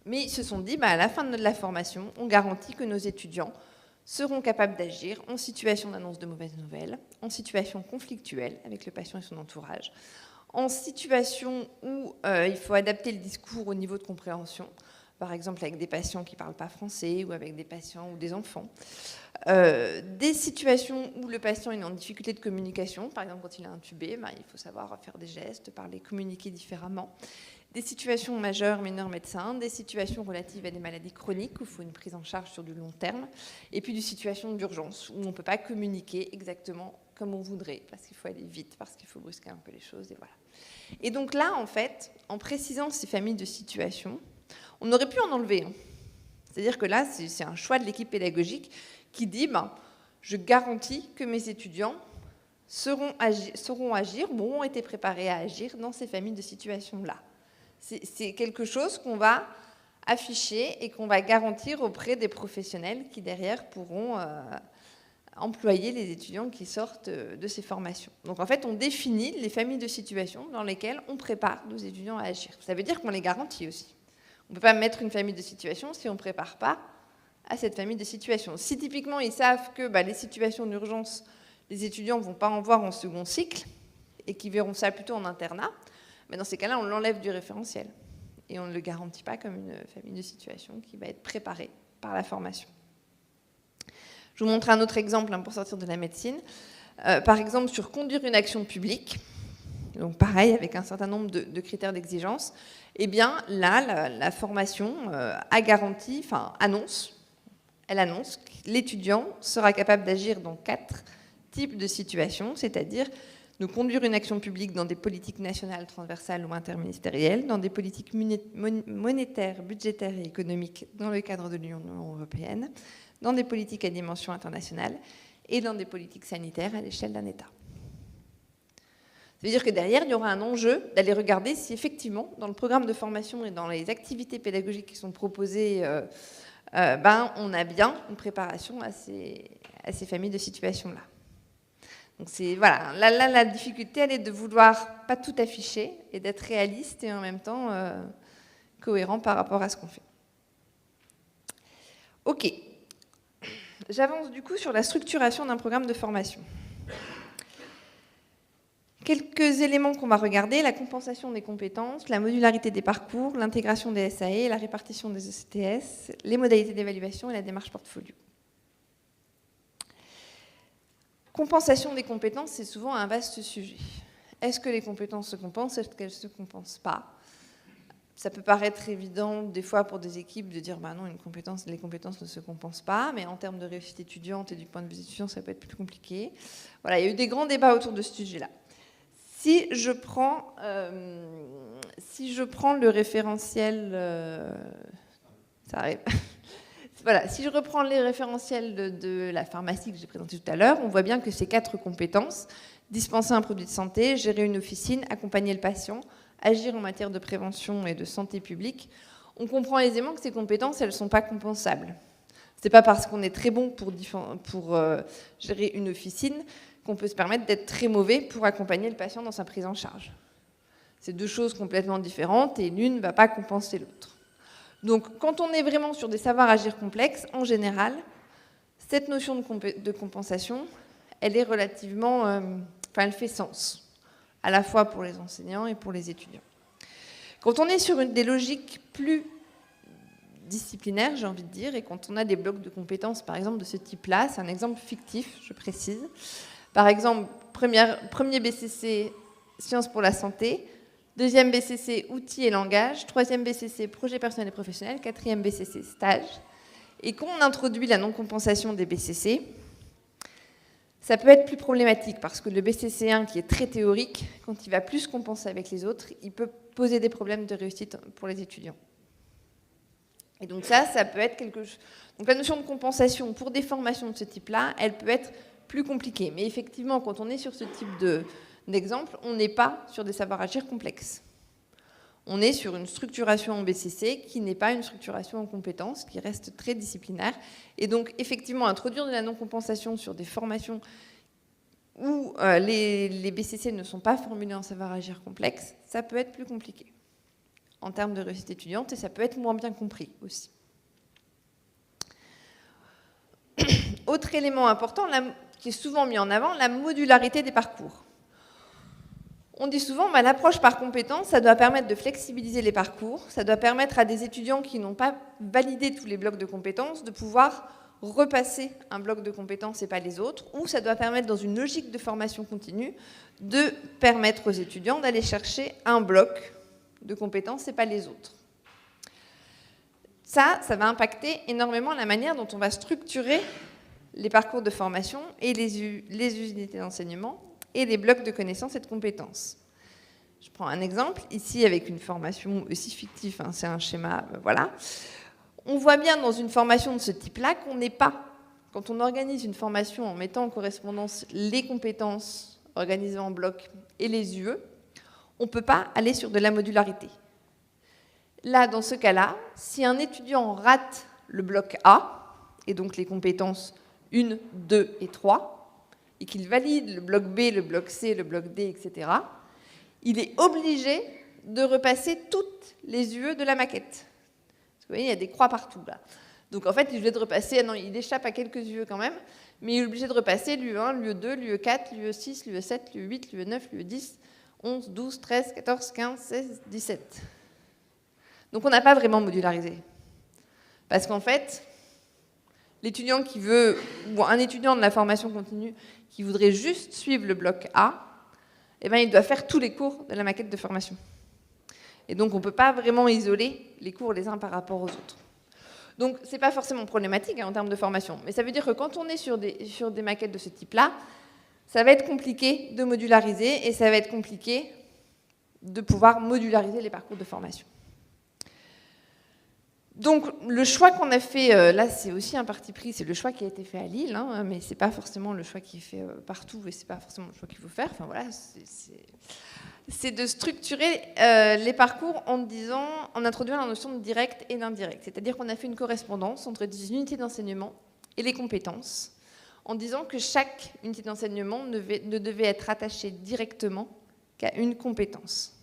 Mais ils se sont dit, à la fin de la formation, on garantit que nos étudiants seront capables d'agir en situation d'annonce de mauvaises nouvelles, en situation conflictuelle avec le patient et son entourage, en situation où il faut adapter le discours au niveau de compréhension, par exemple avec des patients qui ne parlent pas français ou avec des patients ou des enfants. Des situations où le patient est en difficulté de communication, par exemple quand il est intubé, il faut savoir faire des gestes, parler, communiquer différemment. Des situations majeures, mineures médecins, des situations relatives à des maladies chroniques où il faut une prise en charge sur du long terme, et puis des situations d'urgence où on ne peut pas communiquer exactement comme on voudrait, parce qu'il faut aller vite, parce qu'il faut brusquer un peu les choses, et voilà. Et donc là, en fait, en précisant ces familles de situations, on aurait pu en enlever. C'est-à-dire que là, c'est un choix de l'équipe pédagogique qui dit, je garantis que mes étudiants sauront agir, ou ont été préparés à agir dans ces familles de situations-là. C'est quelque chose qu'on va afficher et qu'on va garantir auprès des professionnels qui, derrière, pourront employer les étudiants qui sortent de ces formations. Donc, en fait, on définit les familles de situations dans lesquelles on prépare nos étudiants à agir. Ça veut dire qu'on les garantit aussi. On ne peut pas mettre une famille de situations si on ne prépare pas à cette famille de situations. Si, typiquement, ils savent que les situations d'urgence, les étudiants ne vont pas en voir en second cycle et qu'ils verront ça plutôt en internat, mais dans ces cas-là, on l'enlève du référentiel et on ne le garantit pas comme une famille de situations qui va être préparée par la formation. Je vous montre un autre exemple pour sortir de la médecine. Par exemple, sur conduire une action publique, donc pareil, avec un certain nombre de critères d'exigence, eh bien là, la formation annonce que l'étudiant sera capable d'agir dans 4 types de situations, c'est-à-dire de conduire une action publique dans des politiques nationales, transversales ou interministérielles, dans des politiques monétaires, budgétaires et économiques dans le cadre de l'Union européenne, dans des politiques à dimension internationale et dans des politiques sanitaires à l'échelle d'un État. Ça veut dire que derrière, il y aura un enjeu d'aller regarder si effectivement, dans le programme de formation et dans les activités pédagogiques qui sont proposées, on a bien une préparation à ces familles de situations-là. Donc voilà, là, la difficulté, elle est de vouloir pas tout afficher et d'être réaliste et en même temps cohérent par rapport à ce qu'on fait. Ok. J'avance du coup sur la structuration d'un programme de formation. Quelques éléments qu'on va regarder, la compensation des compétences, la modularité des parcours, l'intégration des SAE, la répartition des ECTS, les modalités d'évaluation et la démarche portfolio. Compensation des compétences, c'est souvent un vaste sujet. Est-ce que les compétences se compensent? Est-ce qu'elles ne se compensent pas? Ça peut paraître évident des fois pour des équipes de dire non, les compétences ne se compensent pas, mais en termes de réussite étudiante et du point de vue étudiant, ça peut être plus compliqué. Voilà, il y a eu des grands débats autour de ce sujet-là. Si je prends le référentiel... ça arrive. Voilà, si je reprends les référentiels de la pharmacie que j'ai présenté tout à l'heure, on voit bien que ces 4 compétences, dispenser un produit de santé, gérer une officine, accompagner le patient, agir en matière de prévention et de santé publique, on comprend aisément que ces compétences, elles ne sont pas compensables. Ce n'est pas parce qu'on est très bon pour gérer une officine qu'on peut se permettre d'être très mauvais pour accompagner le patient dans sa prise en charge. C'est 2 choses complètement différentes et l'une ne va pas compenser l'autre. Donc, quand on est vraiment sur des savoirs agir complexes, en général, cette notion de compensation, elle est relativement... elle fait sens, à la fois pour les enseignants et pour les étudiants. Quand on est sur des logiques plus disciplinaires, j'ai envie de dire, et quand on a des blocs de compétences, par exemple, de ce type-là, c'est un exemple fictif, je précise. Par exemple, premier BCC, sciences pour la santé, 2e BCC, outils et langage, 3e BCC, projet personnel et professionnel, 4e BCC, stage. Et quand on introduit la non-compensation des BCC, ça peut être plus problématique parce que le BCC1, qui est très théorique, quand il va plus compenser avec les autres, il peut poser des problèmes de réussite pour les étudiants. Et donc ça peut être quelque chose... Donc la notion de compensation pour des formations de ce type-là, elle peut être plus compliquée. Mais effectivement, quand on est sur ce type d'exemple, on n'est pas sur des savoirs agir complexes. On est sur une structuration en BCC qui n'est pas une structuration en compétences, qui reste très disciplinaire. Et donc, effectivement, introduire de la non-compensation sur des formations où les BCC ne sont pas formulés en savoir-agir complexe, ça peut être plus compliqué en termes de réussite étudiante et ça peut être moins bien compris aussi. Autre élément important qui est souvent mis en avant, la modularité des parcours. On dit souvent, l'approche par compétence, ça doit permettre de flexibiliser les parcours, ça doit permettre à des étudiants qui n'ont pas validé tous les blocs de compétences de pouvoir repasser un bloc de compétences et pas les autres, ou ça doit permettre, dans une logique de formation continue, de permettre aux étudiants d'aller chercher un bloc de compétences et pas les autres. Ça va impacter énormément la manière dont on va structurer les parcours de formation et les unités d'enseignement et les blocs de connaissances et de compétences. Je prends un exemple, ici avec une formation aussi fictive, c'est un schéma, voilà. On voit bien dans une formation de ce type-là qu'on n'est pas, quand on organise une formation en mettant en correspondance les compétences organisées en blocs et les UE, on ne peut pas aller sur de la modularité. Là, dans ce cas-là, si un étudiant rate le bloc A, et donc les compétences 1, 2 et 3, et qu'il valide le bloc B, le bloc C, le bloc D, etc., il est obligé de repasser toutes les UE de la maquette. Vous voyez, il y a des croix partout, là. Donc, en fait, il est obligé de repasser... Non, il échappe à quelques UE quand même, mais il est obligé de repasser l'UE1, l'UE2, l'UE4, l'UE6, l'UE7, l'UE8, l'UE9, l'UE10, 11, 12, 13, 14, 15, 16, 17. Donc, on n'a pas vraiment modularisé. Parce qu'en fait, l'étudiant qui veut, ou un étudiant de la formation continue qui voudrait juste suivre le bloc A, eh bien, il doit faire tous les cours de la maquette de formation. Et donc, on ne peut pas vraiment isoler les cours les uns par rapport aux autres. Donc, ce n'est pas forcément problématique en termes de formation. Mais ça veut dire que quand on est sur des maquettes de ce type-là, ça va être compliqué de modulariser et ça va être compliqué de pouvoir modulariser les parcours de formation. Donc, le choix qu'on a fait, là, c'est aussi un parti pris, c'est le choix qui a été fait à Lille, mais ce n'est pas forcément le choix qui est fait partout et ce n'est pas forcément le choix qu'il faut faire. Enfin, voilà, c'est de structurer les parcours en introduisant la notion de direct et d'indirect. C'est-à-dire qu'on a fait une correspondance entre des unités d'enseignement et les compétences, en disant que chaque unité d'enseignement ne devait être attachée directement qu'à une compétence.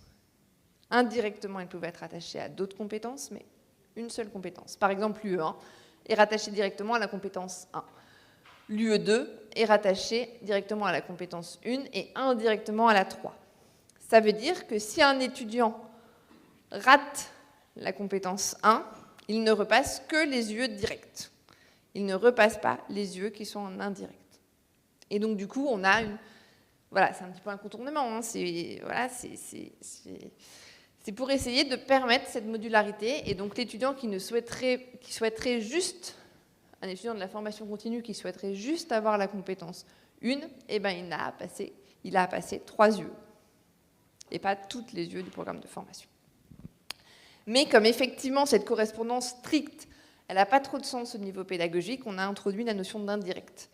Indirectement, elle pouvait être attachée à d'autres compétences, mais une seule compétence. Par exemple, l'UE1 est rattachée directement à la compétence 1. L'UE2 est rattachée directement à la compétence 1 et indirectement à la 3. Ça veut dire que si un étudiant rate la compétence 1, il ne repasse que les UE directs. Il ne repasse pas les UE qui sont en indirect. Et donc, du coup, on a une... Voilà, c'est un petit peu un contournement. C'est pour essayer de permettre cette modularité. Et donc, l'étudiant qui souhaiterait juste, un étudiant de la formation continue qui souhaiterait juste avoir la compétence 1, eh ben, il a à passer 3 UE. Et pas toutes les UE du programme de formation. Mais comme effectivement, cette correspondance stricte, elle n'a pas trop de sens au niveau pédagogique, on a introduit la notion d'indirect,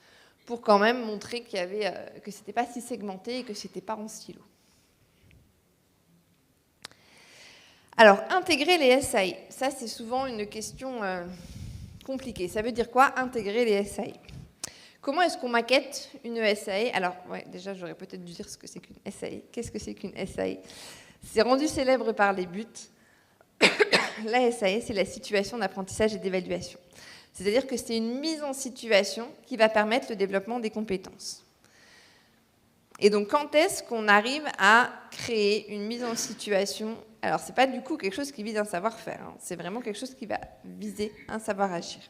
pour quand même montrer que ce n'était pas si segmenté et que ce n'était pas en silo. Alors, intégrer les SAE, ça c'est souvent une question compliquée. Ça veut dire quoi, intégrer les SAE? Comment est-ce qu'on maquette une SAE? Alors, ouais, déjà, j'aurais peut-être dû dire ce que c'est qu'une SAE. Qu'est-ce que c'est qu'une SAE? C'est rendu célèbre par les buts. La SAE, c'est la situation d'apprentissage et d'évaluation. C'est-à-dire que c'est une mise en situation qui va permettre le développement des compétences. Et donc, quand est-ce qu'on arrive à créer une mise en situation? Alors, ce n'est pas du coup quelque chose qui vise un savoir-faire, c'est vraiment quelque chose qui va viser un savoir-agir.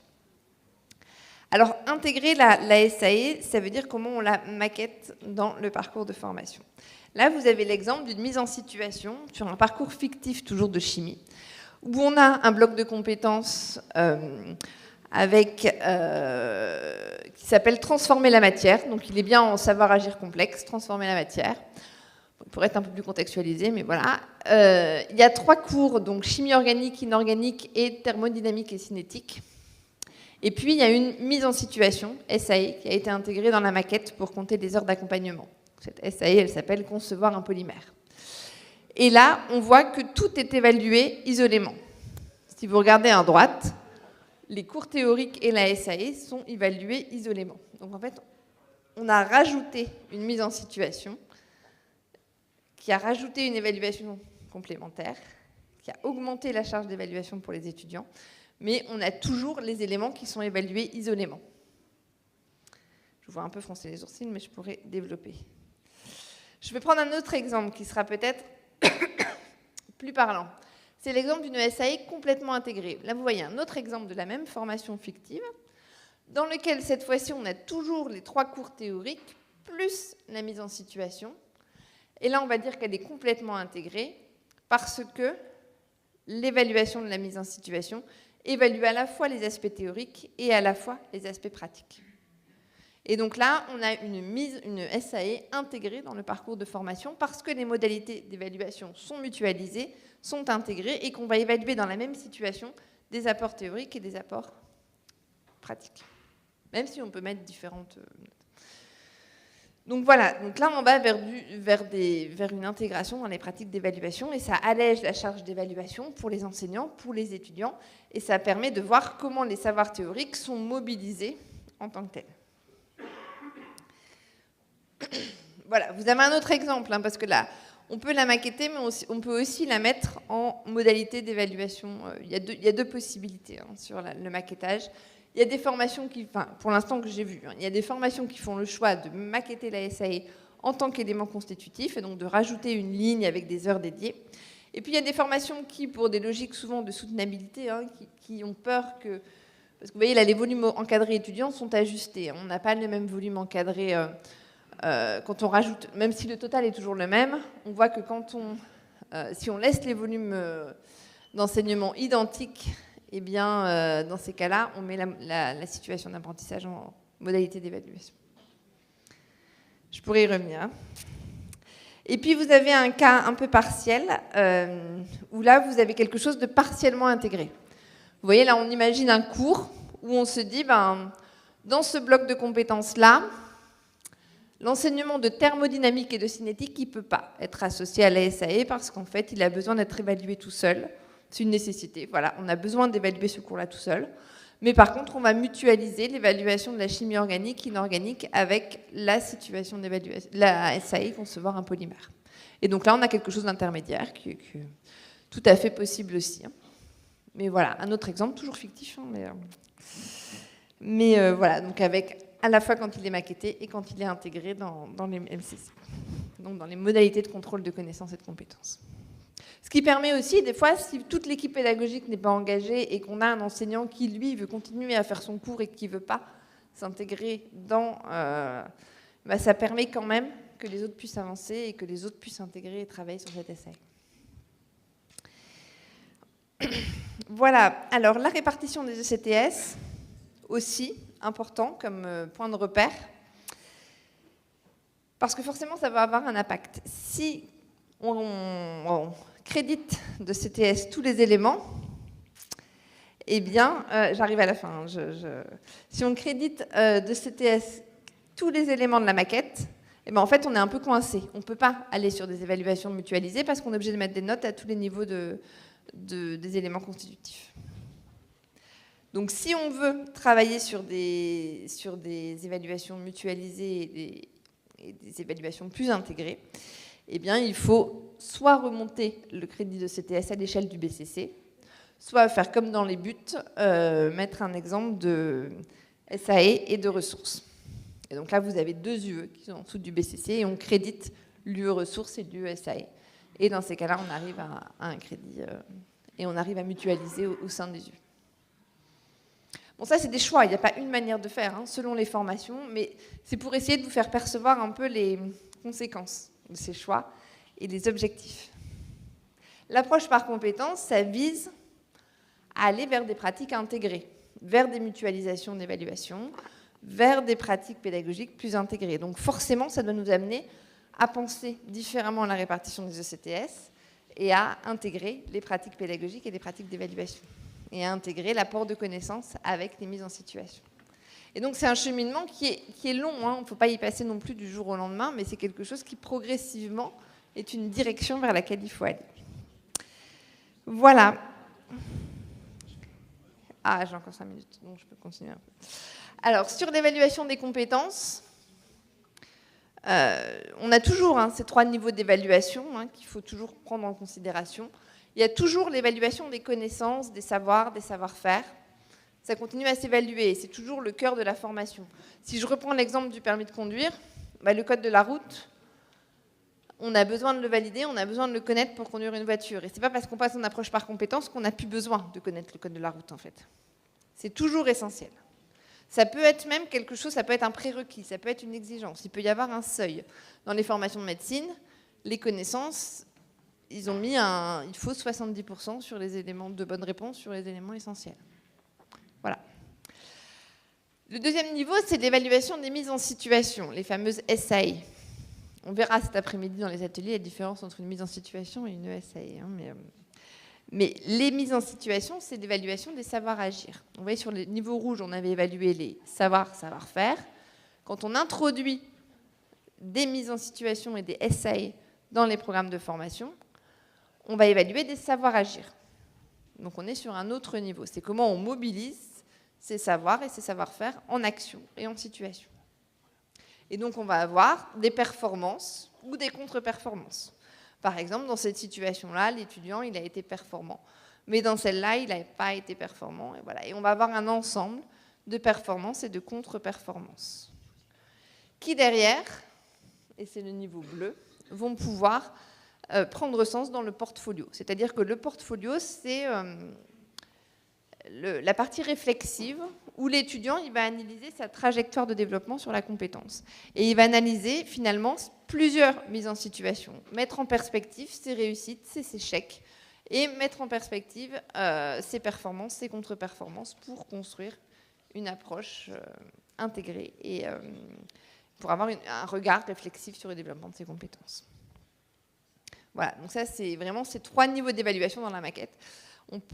Alors, intégrer la SAE, ça veut dire comment on la maquette dans le parcours de formation. Là, vous avez l'exemple d'une mise en situation sur un parcours fictif, toujours de chimie, où on a un bloc de compétences qui s'appelle « Transformer la matière ». Donc, il est bien en savoir-agir complexe, « Transformer la matière ». Pour être un peu plus contextualisé, mais voilà. Il y a 3 cours, donc chimie organique, inorganique et thermodynamique et cinétique. Et puis, il y a une mise en situation, SAE, qui a été intégrée dans la maquette pour compter les heures d'accompagnement. Cette SAE, elle s'appelle « Concevoir un polymère ». Et là, on voit que tout est évalué isolément. Si vous regardez à droite, les cours théoriques et la SAE sont évalués isolément. Donc en fait, on a rajouté une mise en situation qui a rajouté une évaluation complémentaire, qui a augmenté la charge d'évaluation pour les étudiants, mais on a toujours les éléments qui sont évalués isolément. Je vous vois un peu froncer les sourcils, mais je pourrais développer. Je vais prendre un autre exemple qui sera peut-être plus parlant. C'est l'exemple d'une SAE complètement intégrée. Là, vous voyez un autre exemple de la même formation fictive, dans lequel, cette fois-ci, on a toujours les 3 cours théoriques, plus la mise en situation. Et là, on va dire qu'elle est complètement intégrée, parce que l'évaluation de la mise en situation évalue à la fois les aspects théoriques et à la fois les aspects pratiques. Et donc là, on a une SAE intégrée dans le parcours de formation parce que les modalités d'évaluation sont mutualisées, sont intégrées et qu'on va évaluer dans la même situation des apports théoriques et des apports pratiques. Même si on peut mettre différentes notes. Donc voilà, donc là on va vers une intégration dans les pratiques d'évaluation et ça allège la charge d'évaluation pour les enseignants, pour les étudiants et ça permet de voir comment les savoirs théoriques sont mobilisés en tant que tels. Voilà, vous avez un autre exemple, hein, parce que là, on peut la maqueter, mais on peut aussi la mettre en modalité d'évaluation. Il y a deux possibilités hein, sur le maquettage. Il y a des formations qui, enfin, pour l'instant que j'ai vu, hein, il y a des formations qui font le choix de maqueter la SAE en tant qu'élément constitutif, et donc de rajouter une ligne avec des heures dédiées. Et puis il y a des formations qui, pour des logiques souvent de soutenabilité, hein, qui ont peur que... Parce que vous voyez, là, les volumes encadrés étudiants sont ajustés. On n'a pas le même volume encadré... quand on rajoute, même si le total est toujours le même, on voit que si on laisse les volumes d'enseignement identiques, eh bien, dans ces cas-là, on met la situation d'apprentissage en modalité d'évaluation. Je pourrais y revenir. Et puis, vous avez un cas un peu partiel, où là, vous avez quelque chose de partiellement intégré. Vous voyez, là, on imagine un cours où on se dit, dans ce bloc de compétences-là, l'enseignement de thermodynamique et de cinétique, il ne peut pas être associé à la SAE parce qu'en fait, il a besoin d'être évalué tout seul. C'est une nécessité. Voilà, on a besoin d'évaluer ce cours-là tout seul. Mais par contre, on va mutualiser l'évaluation de la chimie organique, inorganique avec la situation d'évaluation, la SAE, concevoir un polymère. Et donc là, on a quelque chose d'intermédiaire qui est tout à fait possible aussi. Mais voilà, un autre exemple, toujours fictif, hein, mais voilà, donc avec à la fois quand il est maquetté et quand il est intégré dans les MCC, donc dans les modalités de contrôle de connaissances et de compétences. Ce qui permet aussi, des fois, si toute l'équipe pédagogique n'est pas engagée et qu'on a un enseignant qui, lui, veut continuer à faire son cours et qui ne veut pas s'intégrer dans... ça permet quand même que les autres puissent avancer et que les autres puissent s'intégrer et travailler sur cet essai. Voilà, alors la répartition des ECTS, aussi important comme point de repère, parce que forcément ça va avoir un impact. Si on crédite de CTS tous les éléments, eh bien, j'arrive à la fin, si on crédite de CTS tous les éléments de la maquette, eh bien, en fait on est un peu coincé. On ne peut pas aller sur des évaluations mutualisées parce qu'on est obligé de mettre des notes à tous les niveaux des éléments constitutifs. Donc si on veut travailler sur des évaluations mutualisées et des évaluations plus intégrées, eh bien, il faut soit remonter le crédit de CTS à l'échelle du BCC, soit faire comme dans les buts, mettre un exemple de SAE et de ressources. Et donc là, vous avez deux UE qui sont en dessous du BCC et on crédite l'UE ressources et l'UE SAE. Et dans ces cas-là, on arrive à un crédit et on arrive à mutualiser au sein des UE. Bon, ça, c'est des choix. Il n'y a pas une manière de faire, hein, selon les formations, mais c'est pour essayer de vous faire percevoir un peu les conséquences de ces choix et les objectifs. L'approche par compétence, ça vise à aller vers des pratiques intégrées, vers des mutualisations d'évaluation, vers des pratiques pédagogiques plus intégrées. Donc forcément, ça doit nous amener à penser différemment la répartition des ECTS et à intégrer les pratiques pédagogiques et les pratiques d'évaluation, et à intégrer l'apport de connaissances avec les mises en situation. Et donc c'est un cheminement qui est long, hein. Il ne faut pas y passer non plus du jour au lendemain, mais c'est quelque chose qui progressivement est une direction vers laquelle il faut aller. Voilà. Ah, j'ai encore 5 minutes, donc je peux continuer un peu. Alors, sur l'évaluation des compétences, on a toujours ces 3 niveaux d'évaluation qu'il faut toujours prendre en considération. Il y a toujours l'évaluation des connaissances, des savoirs, des savoir-faire. Ça continue à s'évaluer, c'est toujours le cœur de la formation. Si je reprends l'exemple du permis de conduire, le code de la route, on a besoin de le valider, on a besoin de le connaître pour conduire une voiture. Et ce n'est pas parce qu'on passe en approche par compétence qu'on n'a plus besoin de connaître le code de la route, en fait. C'est toujours essentiel. Ça peut être même quelque chose, ça peut être un prérequis, ça peut être une exigence. Il peut y avoir un seuil. Dans les formations de médecine, les connaissances, ils ont mis il faut 70% sur les éléments de bonne réponse, sur les éléments essentiels. Voilà. Le deuxième niveau, c'est l'évaluation des mises en situation, les fameuses SAE. On verra cet après-midi dans les ateliers la différence entre une mise en situation et une SAE. Mais les mises en situation, c'est l'évaluation des savoirs agir. Vous voyez, sur le niveau rouge, on avait évalué les savoirs, savoir-faire. Quand on introduit des mises en situation et des SAE dans les programmes de formation, on va évaluer des savoirs agir. Donc on est sur un autre niveau. C'est comment on mobilise ces savoirs et ces savoir-faire en action et en situation. Et donc on va avoir des performances ou des contre-performances. Par exemple, dans cette situation-là, l'étudiant, il a été performant. Mais dans celle-là, il n'a pas été performant. Et voilà. Et on va avoir un ensemble de performances et de contre-performances qui, derrière, et c'est le niveau bleu, vont pouvoir prendre sens dans le portfolio. C'est-à-dire que le portfolio, c'est la partie réflexive où l'étudiant il va analyser sa trajectoire de développement sur la compétence. Et il va analyser finalement plusieurs mises en situation, mettre en perspective ses réussites, ses échecs, et mettre en perspective ses performances, ses contre-performances pour construire une approche intégrée et pour avoir un regard réflexif sur le développement de ses compétences. Voilà, donc ça c'est vraiment ces 3 niveaux d'évaluation dans la maquette.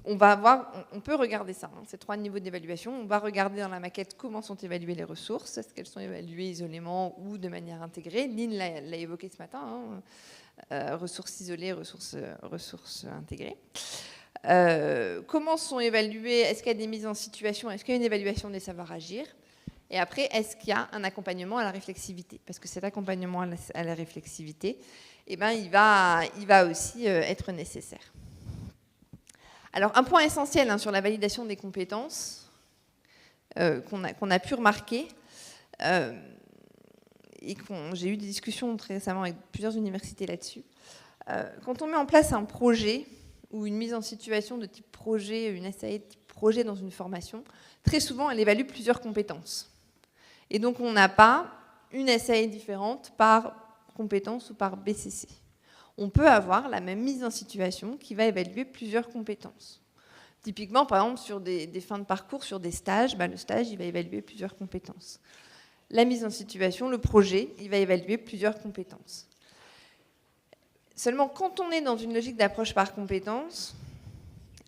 On peut regarder ça, ces 3 niveaux d'évaluation. On va regarder dans la maquette comment sont évaluées les ressources, est-ce qu'elles sont évaluées isolément ou de manière intégrée. Lynn l'a évoqué ce matin, ressources isolées, ressources intégrées. Comment sont évaluées, est-ce qu'il y a des mises en situation, est-ce qu'il y a une évaluation des savoirs agir? Et après, est-ce qu'il y a un accompagnement à la réflexivité? Parce que cet accompagnement à la réflexivité, il va aussi être nécessaire. Alors, un point essentiel sur la validation des compétences qu'on a pu remarquer, et j'ai eu des discussions très récemment avec plusieurs universités là-dessus, quand on met en place un projet ou une mise en situation de type projet, une SAE de type projet dans une formation, très souvent, elle évalue plusieurs compétences. Et donc, on n'a pas une SAE différente par compétence ou par BCC. On peut avoir la même mise en situation qui va évaluer plusieurs compétences. Typiquement, par exemple, sur des fins de parcours, sur des stages, le stage, il va évaluer plusieurs compétences. La mise en situation, le projet, il va évaluer plusieurs compétences. Seulement, quand on est dans une logique d'approche par compétences,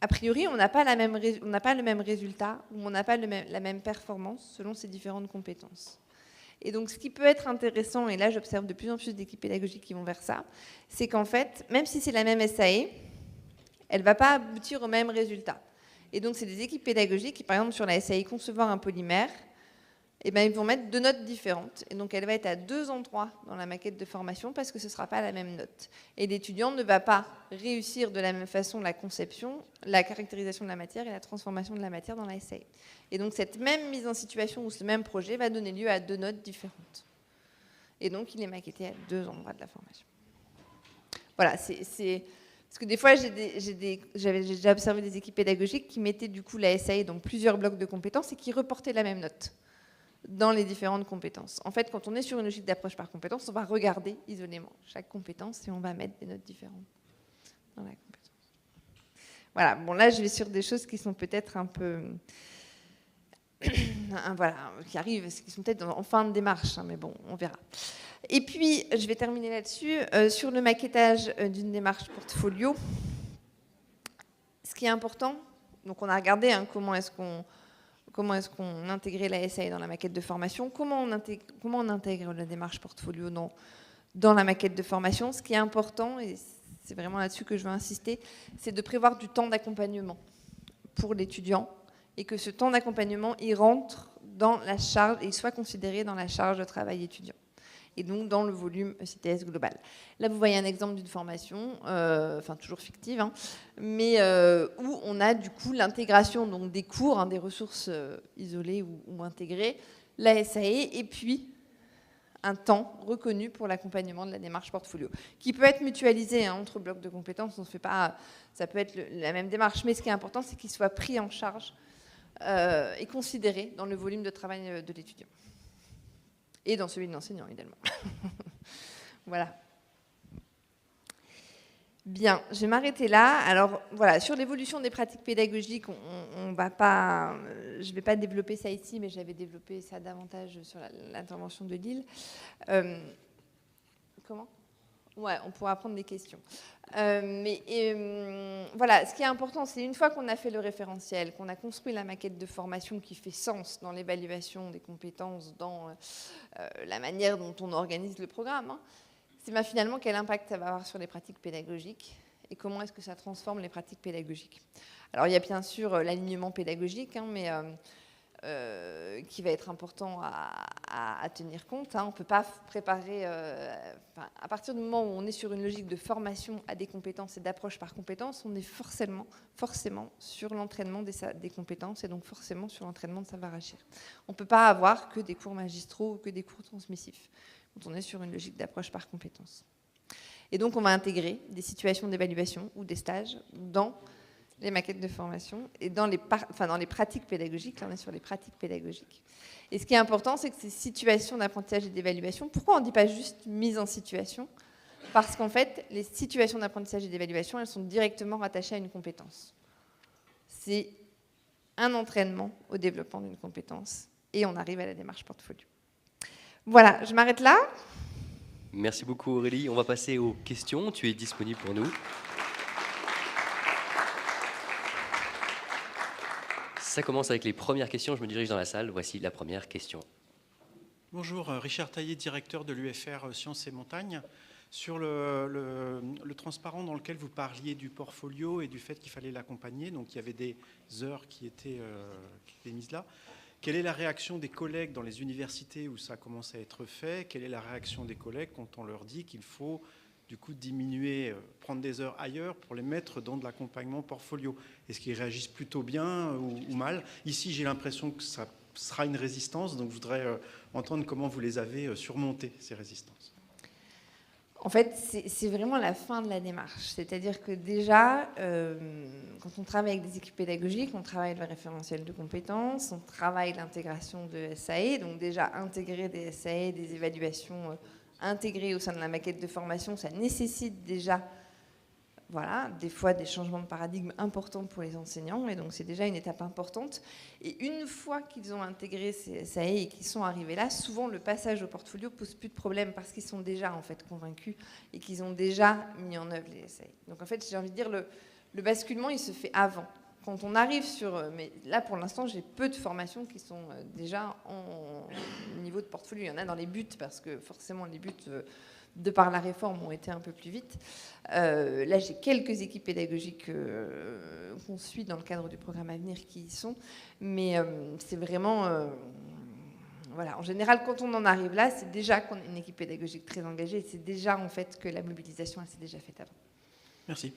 a priori, on n'a pas le même résultat ou on n'a pas la même performance selon ces différentes compétences. Et donc, ce qui peut être intéressant, et là, j'observe de plus en plus d'équipes pédagogiques qui vont vers ça, c'est qu'en fait, même si c'est la même SAE, elle ne va pas aboutir au même résultat. Et donc, c'est des équipes pédagogiques qui, par exemple, sur la SAE concevoir un polymère, ils vont mettre 2 notes différentes. Et donc, elle va être à 2 endroits dans la maquette de formation parce que ce ne sera pas la même note. Et l'étudiant ne va pas réussir de la même façon la conception, la caractérisation de la matière et la transformation de la matière dans la SAE. Et donc, cette même mise en situation ou ce même projet va donner lieu à 2 notes différentes. Et donc, il est maquetté à 2 endroits de la formation. Voilà, parce que des fois, j'ai déjà observé des équipes pédagogiques qui mettaient du coup la SAE dans plusieurs blocs de compétences et qui reportaient la même note dans les différentes compétences. En fait, quand on est sur une logique d'approche par compétence, on va regarder isolément chaque compétence et on va mettre des notes différentes dans la compétence. Voilà, bon là, je vais sur des choses qui sont peut-être un peu... qui arrivent, qui sont peut-être en fin de démarche, mais bon, on verra. Et puis, je vais terminer là-dessus, sur le maquettage d'une démarche portfolio. Ce qui est important, donc on a regardé comment est-ce qu'on intégrait la SAE dans la maquette de formation, comment on intègre la démarche portfolio dans la maquette de formation. Ce qui est important, et c'est vraiment là-dessus que je veux insister, c'est de prévoir du temps d'accompagnement pour l'étudiant et que ce temps d'accompagnement, il rentre dans la charge et il soit considéré dans la charge de travail étudiant et donc dans le volume ECTS global. Là, vous voyez un exemple d'une formation, enfin toujours fictive, hein, mais où on a du coup l'intégration donc des cours, hein, des ressources isolées ou intégrées, la SAE et puis un temps reconnu pour l'accompagnement de la démarche portfolio, qui peut être mutualisé hein, entre blocs de compétences. On se fait pas, ça peut être la même démarche, mais ce qui est important, c'est qu'il soit pris en charge et considéré dans le volume de travail de l'étudiant. Et dans celui de l'enseignant, également. Voilà. Bien, je vais m'arrêter là. Alors, voilà, sur l'évolution des pratiques pédagogiques, je ne vais pas développer ça ici, mais j'avais développé ça davantage sur l'intervention de Lille. Comment ? Ouais, on pourra prendre des questions. Voilà, ce qui est important, c'est une fois qu'on a fait le référentiel, qu'on a construit la maquette de formation qui fait sens dans l'évaluation des compétences, dans la manière dont on organise le programme, hein, c'est finalement quel impact ça va avoir sur les pratiques pédagogiques et comment est-ce que ça transforme les pratiques pédagogiques. Alors, il y a bien sûr l'alignement pédagogique, hein, mais qui va être important à tenir compte. Hein. On ne peut pas préparer... à partir du moment où on est sur une logique de formation à des compétences et d'approche par compétences, on est forcément sur l'entraînement des compétences et donc forcément sur l'entraînement de savoir-agir. On ne peut pas avoir que des cours magistraux ou que des cours transmissifs quand on est sur une logique d'approche par compétences. Et donc, on va intégrer des situations d'évaluation ou des stages dans les maquettes de formation et dans les pratiques pédagogiques. Là, on est sur les pratiques pédagogiques. Et ce qui est important, c'est que ces situations d'apprentissage et d'évaluation, pourquoi on ne dit pas juste mise en situation ? Parce qu'en fait, les situations d'apprentissage et d'évaluation, elles sont directement rattachées à une compétence. C'est un entraînement au développement d'une compétence. Et on arrive à la démarche portfolio. Voilà, je m'arrête là. Merci beaucoup Aurélie. On va passer aux questions. Tu es disponible pour nous. Ça commence avec les premières questions. Je me dirige dans la salle. Voici la première question. Bonjour, Richard Taillé, directeur de l'UFR Sciences et Montagnes. Sur le transparent dans lequel vous parliez du portfolio et du fait qu'il fallait l'accompagner, donc il y avait des heures qui étaient mises là. Quelle est la réaction des collègues dans les universités où ça commence à être fait ? Quelle est la réaction des collègues quand on leur dit qu'il faut du coup diminuer, prendre des heures ailleurs pour les mettre dans de l'accompagnement portfolio ? Est-ce qu'ils réagissent plutôt bien ou mal ? Ici, j'ai l'impression que ça sera une résistance, donc je voudrais entendre comment vous les avez surmontées, ces résistances. En fait, c'est vraiment la fin de la démarche. C'est-à-dire que déjà, quand on travaille avec des équipes pédagogiques, on travaille le référentiel de compétences, on travaille l'intégration de SAE, donc déjà intégrer des SAE, des évaluations intégrées au sein de la maquette de formation, ça nécessite déjà, voilà, des fois des changements de paradigme importants pour les enseignants, et donc c'est déjà une étape importante. Et une fois qu'ils ont intégré ces SAE et qu'ils sont arrivés là, souvent le passage au portfolio pose plus de problème parce qu'ils sont déjà en fait convaincus et qu'ils ont déjà mis en œuvre les SAE. Donc en fait, j'ai envie de dire le basculement, il se fait avant. Quand on arrive sur... Mais là, pour l'instant, j'ai peu de formations qui sont déjà au niveau de portfolio. Il y en a dans les buts parce que forcément les buts... de par la réforme, ont été un peu plus vite. Là, j'ai quelques équipes pédagogiques qu'on suit dans le cadre du programme Avenir qui y sont, mais c'est vraiment... voilà. En général, quand on en arrive là, c'est déjà qu'on a une équipe pédagogique très engagée, et c'est déjà en fait que la mobilisation, elle s'est déjà faite avant. Merci.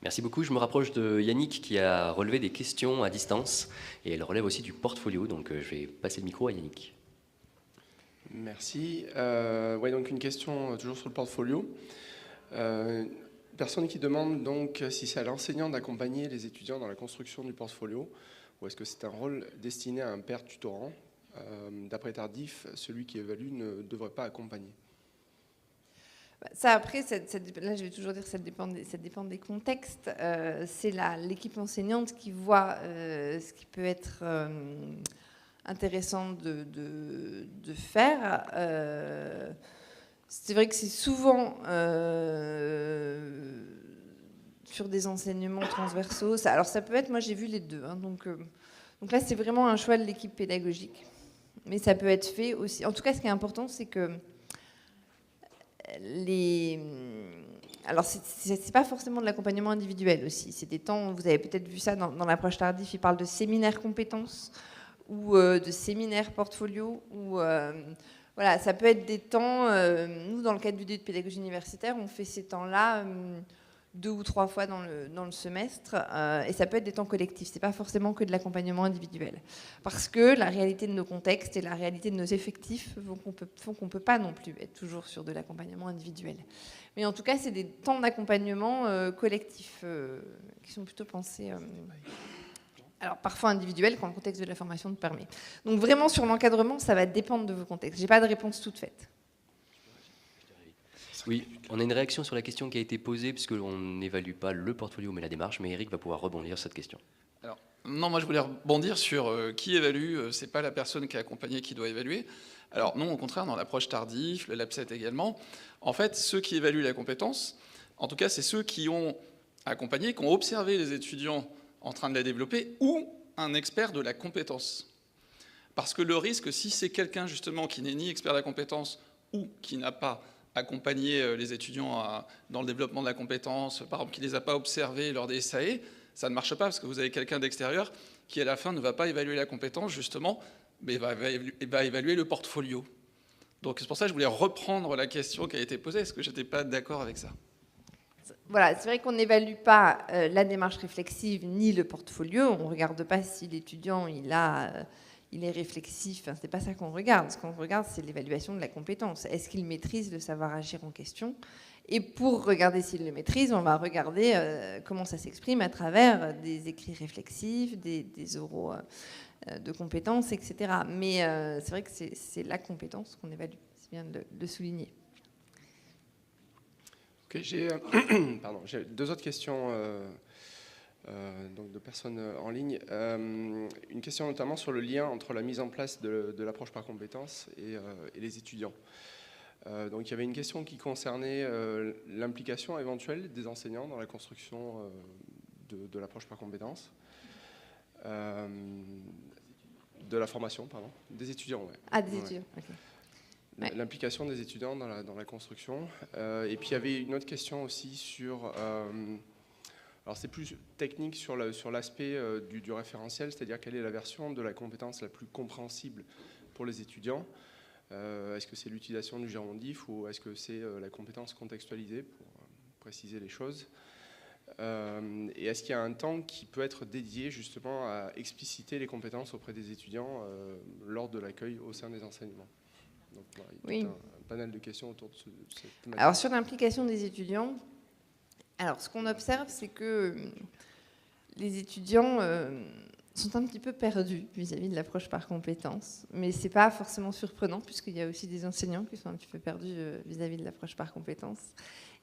Merci beaucoup. Je me rapproche de Yannick qui a relevé des questions à distance, et elle relève aussi du portfolio, donc je vais passer le micro à Yannick. Merci. Ouais, donc une question toujours sur le portfolio. Personne qui demande donc si c'est à l'enseignant d'accompagner les étudiants dans la construction du portfolio ou est-ce que c'est un rôle destiné à un père tutorant. D'après Tardif, celui qui évalue ne devrait pas accompagner. Ça, après, là, je vais toujours dire que ça dépend des contextes. C'est l'équipe enseignante qui voit ce qui peut être... intéressant de faire. C'est vrai que c'est souvent sur des enseignements transversaux. Alors ça peut être, moi j'ai vu les deux. Hein, donc là c'est vraiment un choix de l'équipe pédagogique. Mais ça peut être fait aussi. En tout cas, ce qui est important, c'est que Alors, c'est pas forcément de l'accompagnement individuel aussi. C'est des temps, vous avez peut-être vu ça dans l'approche tardive, il parle de séminaires compétences ou de séminaires portfolio. Voilà, ça peut être des temps, nous, dans le cadre du DU de pédagogie universitaire, on fait ces temps-là 2 ou 3 fois dans le semestre, et ça peut être des temps collectifs, c'est pas forcément que de l'accompagnement individuel. Parce que la réalité de nos contextes et la réalité de nos effectifs font qu'on peut pas non plus être toujours sur de l'accompagnement individuel. Mais en tout cas, c'est des temps d'accompagnement collectifs qui sont plutôt pensés... alors parfois individuels quand le contexte de la formation le permet. Donc vraiment sur l'encadrement, ça va dépendre de vos contextes. J'ai pas de réponse toute faite. Oui, on a une réaction sur la question qui a été posée, puisqu'on n'évalue pas le portfolio mais la démarche, mais Eric va pouvoir rebondir sur cette question. Alors, non, moi je voulais rebondir sur qui évalue, c'est pas la personne qui est accompagnée qui doit évaluer. Alors non, au contraire, dans l'approche tardive, le LabSet également, en fait, ceux qui évaluent la compétence, en tout cas, c'est ceux qui ont accompagné, qui ont observé les étudiants en train de la développer, ou un expert de la compétence. Parce que le risque, si c'est quelqu'un justement qui n'est ni expert de la compétence ou qui n'a pas accompagner les étudiants dans le développement de la compétence, par exemple, qui ne les a pas observés lors des SAE, ça ne marche pas parce que vous avez quelqu'un d'extérieur qui, à la fin, ne va pas évaluer la compétence, justement, mais va évaluer le portfolio. Donc c'est pour ça que je voulais reprendre la question qui a été posée, parce que je n'étais pas d'accord avec ça. Voilà, c'est vrai qu'on n'évalue pas la démarche réflexive ni le portfolio. On ne regarde pas si l'étudiant il est réflexif, c'est pas ça qu'on regarde. Ce qu'on regarde, c'est l'évaluation de la compétence. Est-ce qu'il maîtrise le savoir-agir en question? Et pour regarder s'il le maîtrise, on va regarder comment ça s'exprime à travers des écrits réflexifs, des oraux de compétences, etc. Mais c'est vrai que c'est la compétence qu'on évalue. C'est bien de le souligner. Ok, j'ai 2 autres questions donc de personnes en ligne. Une question notamment sur le lien entre la mise en place de l'approche par compétences et les étudiants. Donc il y avait une question qui concernait l'implication éventuelle des enseignants dans la construction de l'approche par compétences. De la formation, pardon. Des étudiants, ouais. Ah, des étudiants, ok. L'implication des étudiants dans la construction. Et puis il y avait une autre question aussi sur... alors c'est plus technique sur l'aspect du référentiel, c'est-à-dire quelle est la version de la compétence la plus compréhensible pour les étudiants. Est-ce que c'est l'utilisation du gérondif ou est-ce que c'est la compétence contextualisée, pour préciser les choses. Et est-ce qu'il y a un temps qui peut être dédié justement à expliciter les compétences auprès des étudiants lors de l'accueil au sein des enseignements. Donc, voilà, il y a un panel de questions autour de cette thématique. Alors sur l'implication des étudiants, alors ce qu'on observe, c'est que les étudiants sont un petit peu perdus vis-à-vis de l'approche par compétences, mais c'est pas forcément surprenant puisqu'il y a aussi des enseignants qui sont un petit peu perdus vis-à-vis de l'approche par compétences.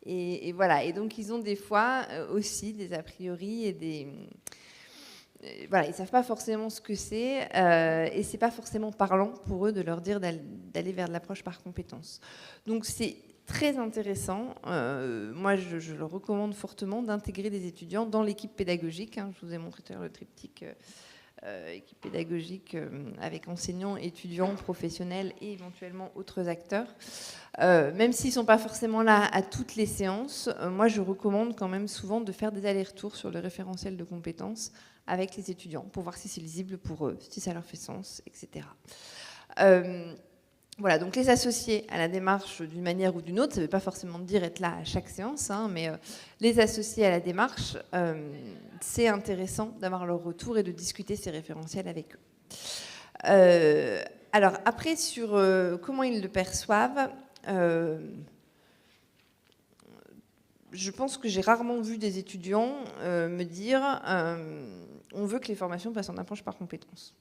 Et voilà, et donc ils ont des fois aussi des a priori et des... Voilà, ils ne savent pas forcément ce que c'est et c'est pas forcément parlant pour eux de leur dire d'aller vers de l'approche par compétences. Donc c'est très intéressant. Moi, je le recommande fortement d'intégrer des étudiants dans l'équipe pédagogique. Je vous ai montré tout à l'heure le triptyque équipe pédagogique avec enseignants, étudiants, professionnels et éventuellement autres acteurs. Même s'ils ne sont pas forcément là à toutes les séances, moi, je recommande quand même souvent de faire des allers-retours sur le référentiel de compétences avec les étudiants pour voir si c'est lisible pour eux, si ça leur fait sens, etc. Voilà, donc les associer à la démarche d'une manière ou d'une autre, ça ne veut pas forcément dire être là à chaque séance, mais les associer à la démarche, c'est intéressant d'avoir leur retour et de discuter ces référentiels avec eux. Alors après, sur comment ils le perçoivent, je pense que j'ai rarement vu des étudiants me dire on veut que les formations passent en approche par compétences.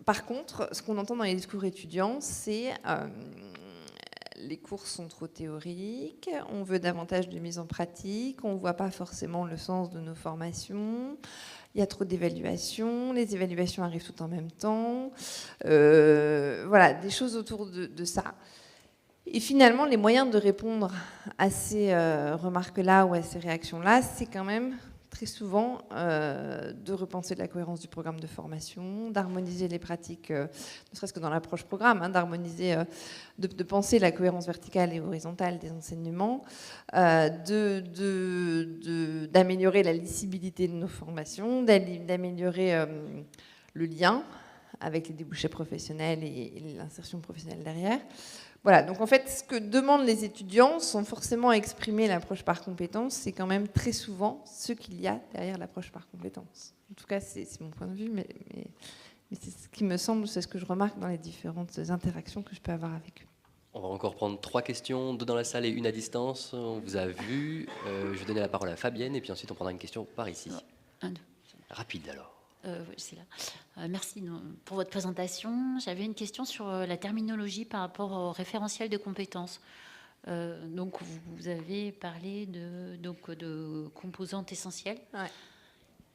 Par contre, ce qu'on entend dans les discours étudiants, c'est les cours sont trop théoriques, on veut davantage de mise en pratique, on ne voit pas forcément le sens de nos formations, il y a trop d'évaluations, les évaluations arrivent tout en même temps. Voilà, des choses autour de ça. Et finalement, les moyens de répondre à ces remarques-là ou à ces réactions-là, c'est quand même très souvent de repenser la cohérence du programme de formation, d'harmoniser les pratiques, ne serait-ce que dans l'approche programme, d'harmoniser, de penser la cohérence verticale et horizontale des enseignements, d'améliorer la lisibilité de nos formations, d'améliorer le lien avec les débouchés professionnels et l'insertion professionnelle derrière. Voilà, donc en fait, ce que demandent les étudiants, sans forcément exprimer l'approche par compétence, c'est quand même très souvent ce qu'il y a derrière l'approche par compétence. En tout cas, c'est mon point de vue, mais c'est ce qui me semble, c'est ce que je remarque dans les différentes interactions que je peux avoir avec eux. On va encore prendre 3 questions, 2 dans la salle et 1 à distance. On vous a vu. Je vais donner la parole à Fabienne et puis ensuite on prendra une question par ici. Rapide alors. Oui, c'est là. Merci pour votre présentation. J'avais une question sur la terminologie par rapport au référentiel de compétences. Donc, vous avez parlé de composantes essentielles. Ouais.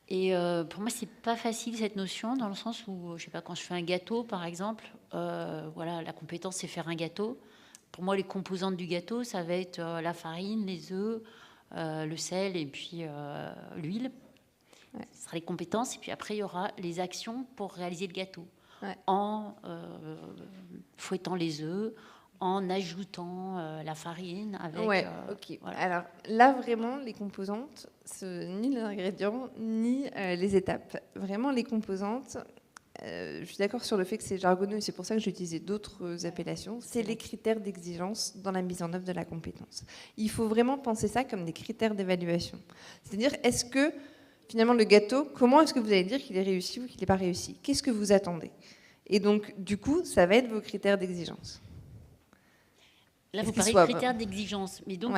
Et pour moi, c'est pas facile cette notion, dans le sens où, je sais pas, quand je fais un gâteau, par exemple, voilà, la compétence, c'est faire un gâteau. Pour moi, les composantes du gâteau, ça va être la farine, les œufs, le sel et puis l'huile. Ouais. Ce sera les compétences, et puis après, il y aura les actions pour réaliser le gâteau. Ouais. En fouettant les œufs, en ajoutant la farine avec... Ouais, ok. Voilà. Alors là, vraiment, les composantes, ni les ingrédients, ni les étapes. Vraiment, les composantes, je suis d'accord sur le fait que c'est jargonneux, c'est pour ça que j'ai utilisé d'autres appellations. C'est les critères d'exigence dans la mise en œuvre de la compétence. Il faut vraiment penser ça comme des critères d'évaluation. C'est-à-dire, est-ce que finalement, le gâteau, comment est-ce que vous allez dire qu'il est réussi ou qu'il n'est pas réussi? Qu'est-ce que vous attendez? Et donc, du coup, ça va être vos critères d'exigence. Là, vous parlez de critères d'exigence. Mais donc,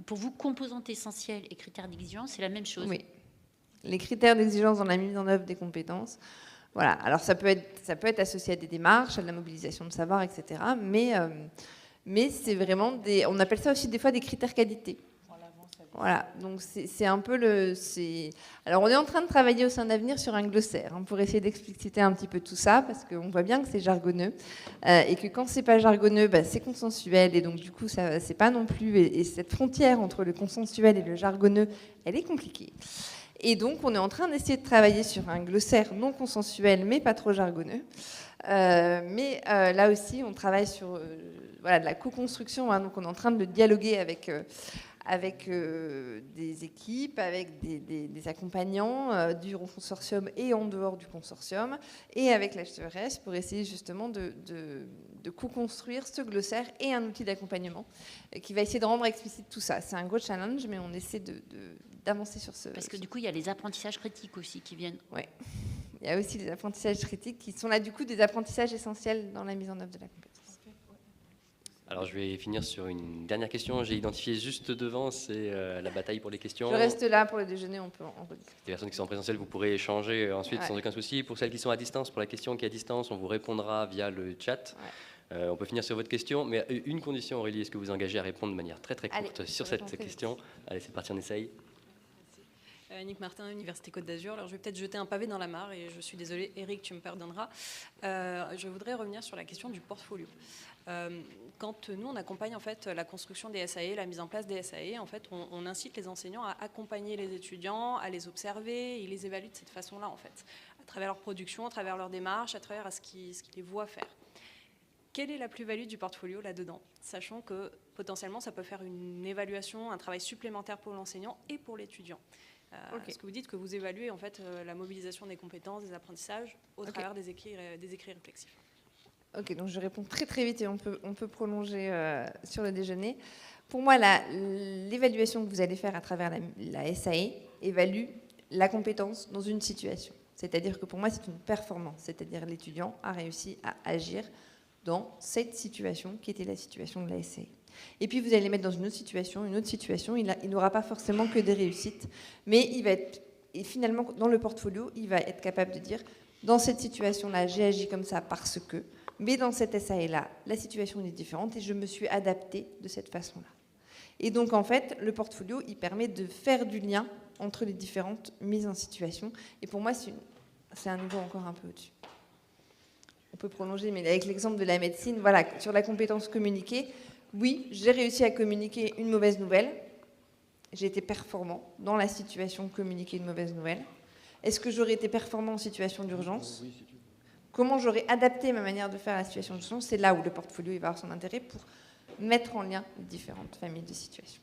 pour vous, composantes essentielles et critères d'exigence, c'est la même chose? Oui. Les critères d'exigence dans la mise en œuvre des compétences, voilà. Alors, ça peut être associé à des démarches, à de la mobilisation de savoir, etc. Mais c'est vraiment on appelle ça aussi des fois des critères qualité. Voilà, donc c'est un peu Alors, on est en train de travailler au sein d'Avenir sur un glossaire pour essayer d'expliciter un petit peu tout ça, parce qu'on voit bien que c'est jargonneux, et que quand c'est pas jargonneux, c'est consensuel, et donc du coup, ça c'est pas non plus... Et cette frontière entre le consensuel et le jargonneux, elle est compliquée. Et donc, on est en train d'essayer de travailler sur un glossaire non consensuel, mais pas trop jargonneux. Mais là aussi, on travaille sur de la co-construction, donc on est en train de le dialoguer avec des équipes, avec des accompagnants du consortium et en dehors du consortium, et avec l'HCERES pour essayer justement de co-construire ce glossaire et un outil d'accompagnement qui va essayer de rendre explicite tout ça. C'est un gros challenge, mais on essaie d'avancer sur ce... Parce que du coup, il y a les apprentissages critiques aussi qui viennent. Oui, il y a aussi les apprentissages critiques qui sont là, du coup, des apprentissages essentiels dans la mise en œuvre de la compétence. Alors je vais finir sur une dernière question. J'ai identifié juste devant, c'est la bataille pour les questions. Je reste là pour le déjeuner, on peut en rediscuter. Les personnes qui sont en présentiel, vous pourrez échanger ensuite sans aucun souci. Pour celles qui sont à distance, pour la question qui est à distance, on vous répondra via le chat. Ouais. On peut finir sur votre question, mais une condition, Aurélie, est-ce que vous engagez à répondre de manière très très courte sur cette question? Allez, c'est parti, on essaye. Annick Martin, Université Côte d'Azur. Alors, je vais peut-être jeter un pavé dans la mare et je suis désolée, Eric, tu me pardonneras. Je voudrais revenir sur la question du portfolio. Quand nous, on accompagne en fait la construction des SAE, la mise en place des SAE, en fait, on incite les enseignants à accompagner les étudiants, à les observer, ils les évaluent de cette façon-là, en fait, à travers leur production, à travers leur démarche, à travers ce qu'ils les voient faire. Quelle est la plus-value du portfolio là-dedans, sachant que potentiellement, ça peut faire une évaluation, un travail supplémentaire pour l'enseignant et pour l'étudiant. Est-ce que vous dites que vous évaluez en fait la mobilisation des compétences, des apprentissages au travers des écrits réflexifs? Ok, donc je réponds très très vite et on peut prolonger sur le déjeuner. Pour moi, l'évaluation que vous allez faire à travers la SAE évalue la compétence dans une situation. C'est-à-dire que pour moi, c'est une performance. C'est-à-dire l'étudiant a réussi à agir dans cette situation qui était la situation de la SAE. Et puis vous allez les mettre dans une autre situation, il n'aura pas forcément que des réussites, mais il va être, et finalement dans le portfolio, il va être capable de dire, dans cette situation-là, j'ai agi comme ça parce que, mais dans cette SAE-là, la situation est différente et je me suis adaptée de cette façon-là. Et donc en fait, le portfolio, il permet de faire du lien entre les différentes mises en situation, et pour moi, c'est un niveau encore un peu au-dessus. On peut prolonger, mais avec l'exemple de la médecine, voilà, sur la compétence communiquée, oui, j'ai réussi à communiquer une mauvaise nouvelle. j'ai été performant dans la situation de communiquer une mauvaise nouvelle? Est-ce que j'aurais été performant en situation d'urgence? Comment j'aurais adapté ma manière de faire à la situation d'urgence? C'est là où le portfolio il va avoir son intérêt pour mettre en lien les différentes familles de situations.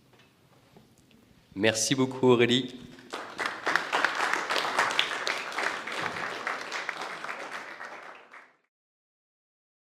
Merci beaucoup Aurélie.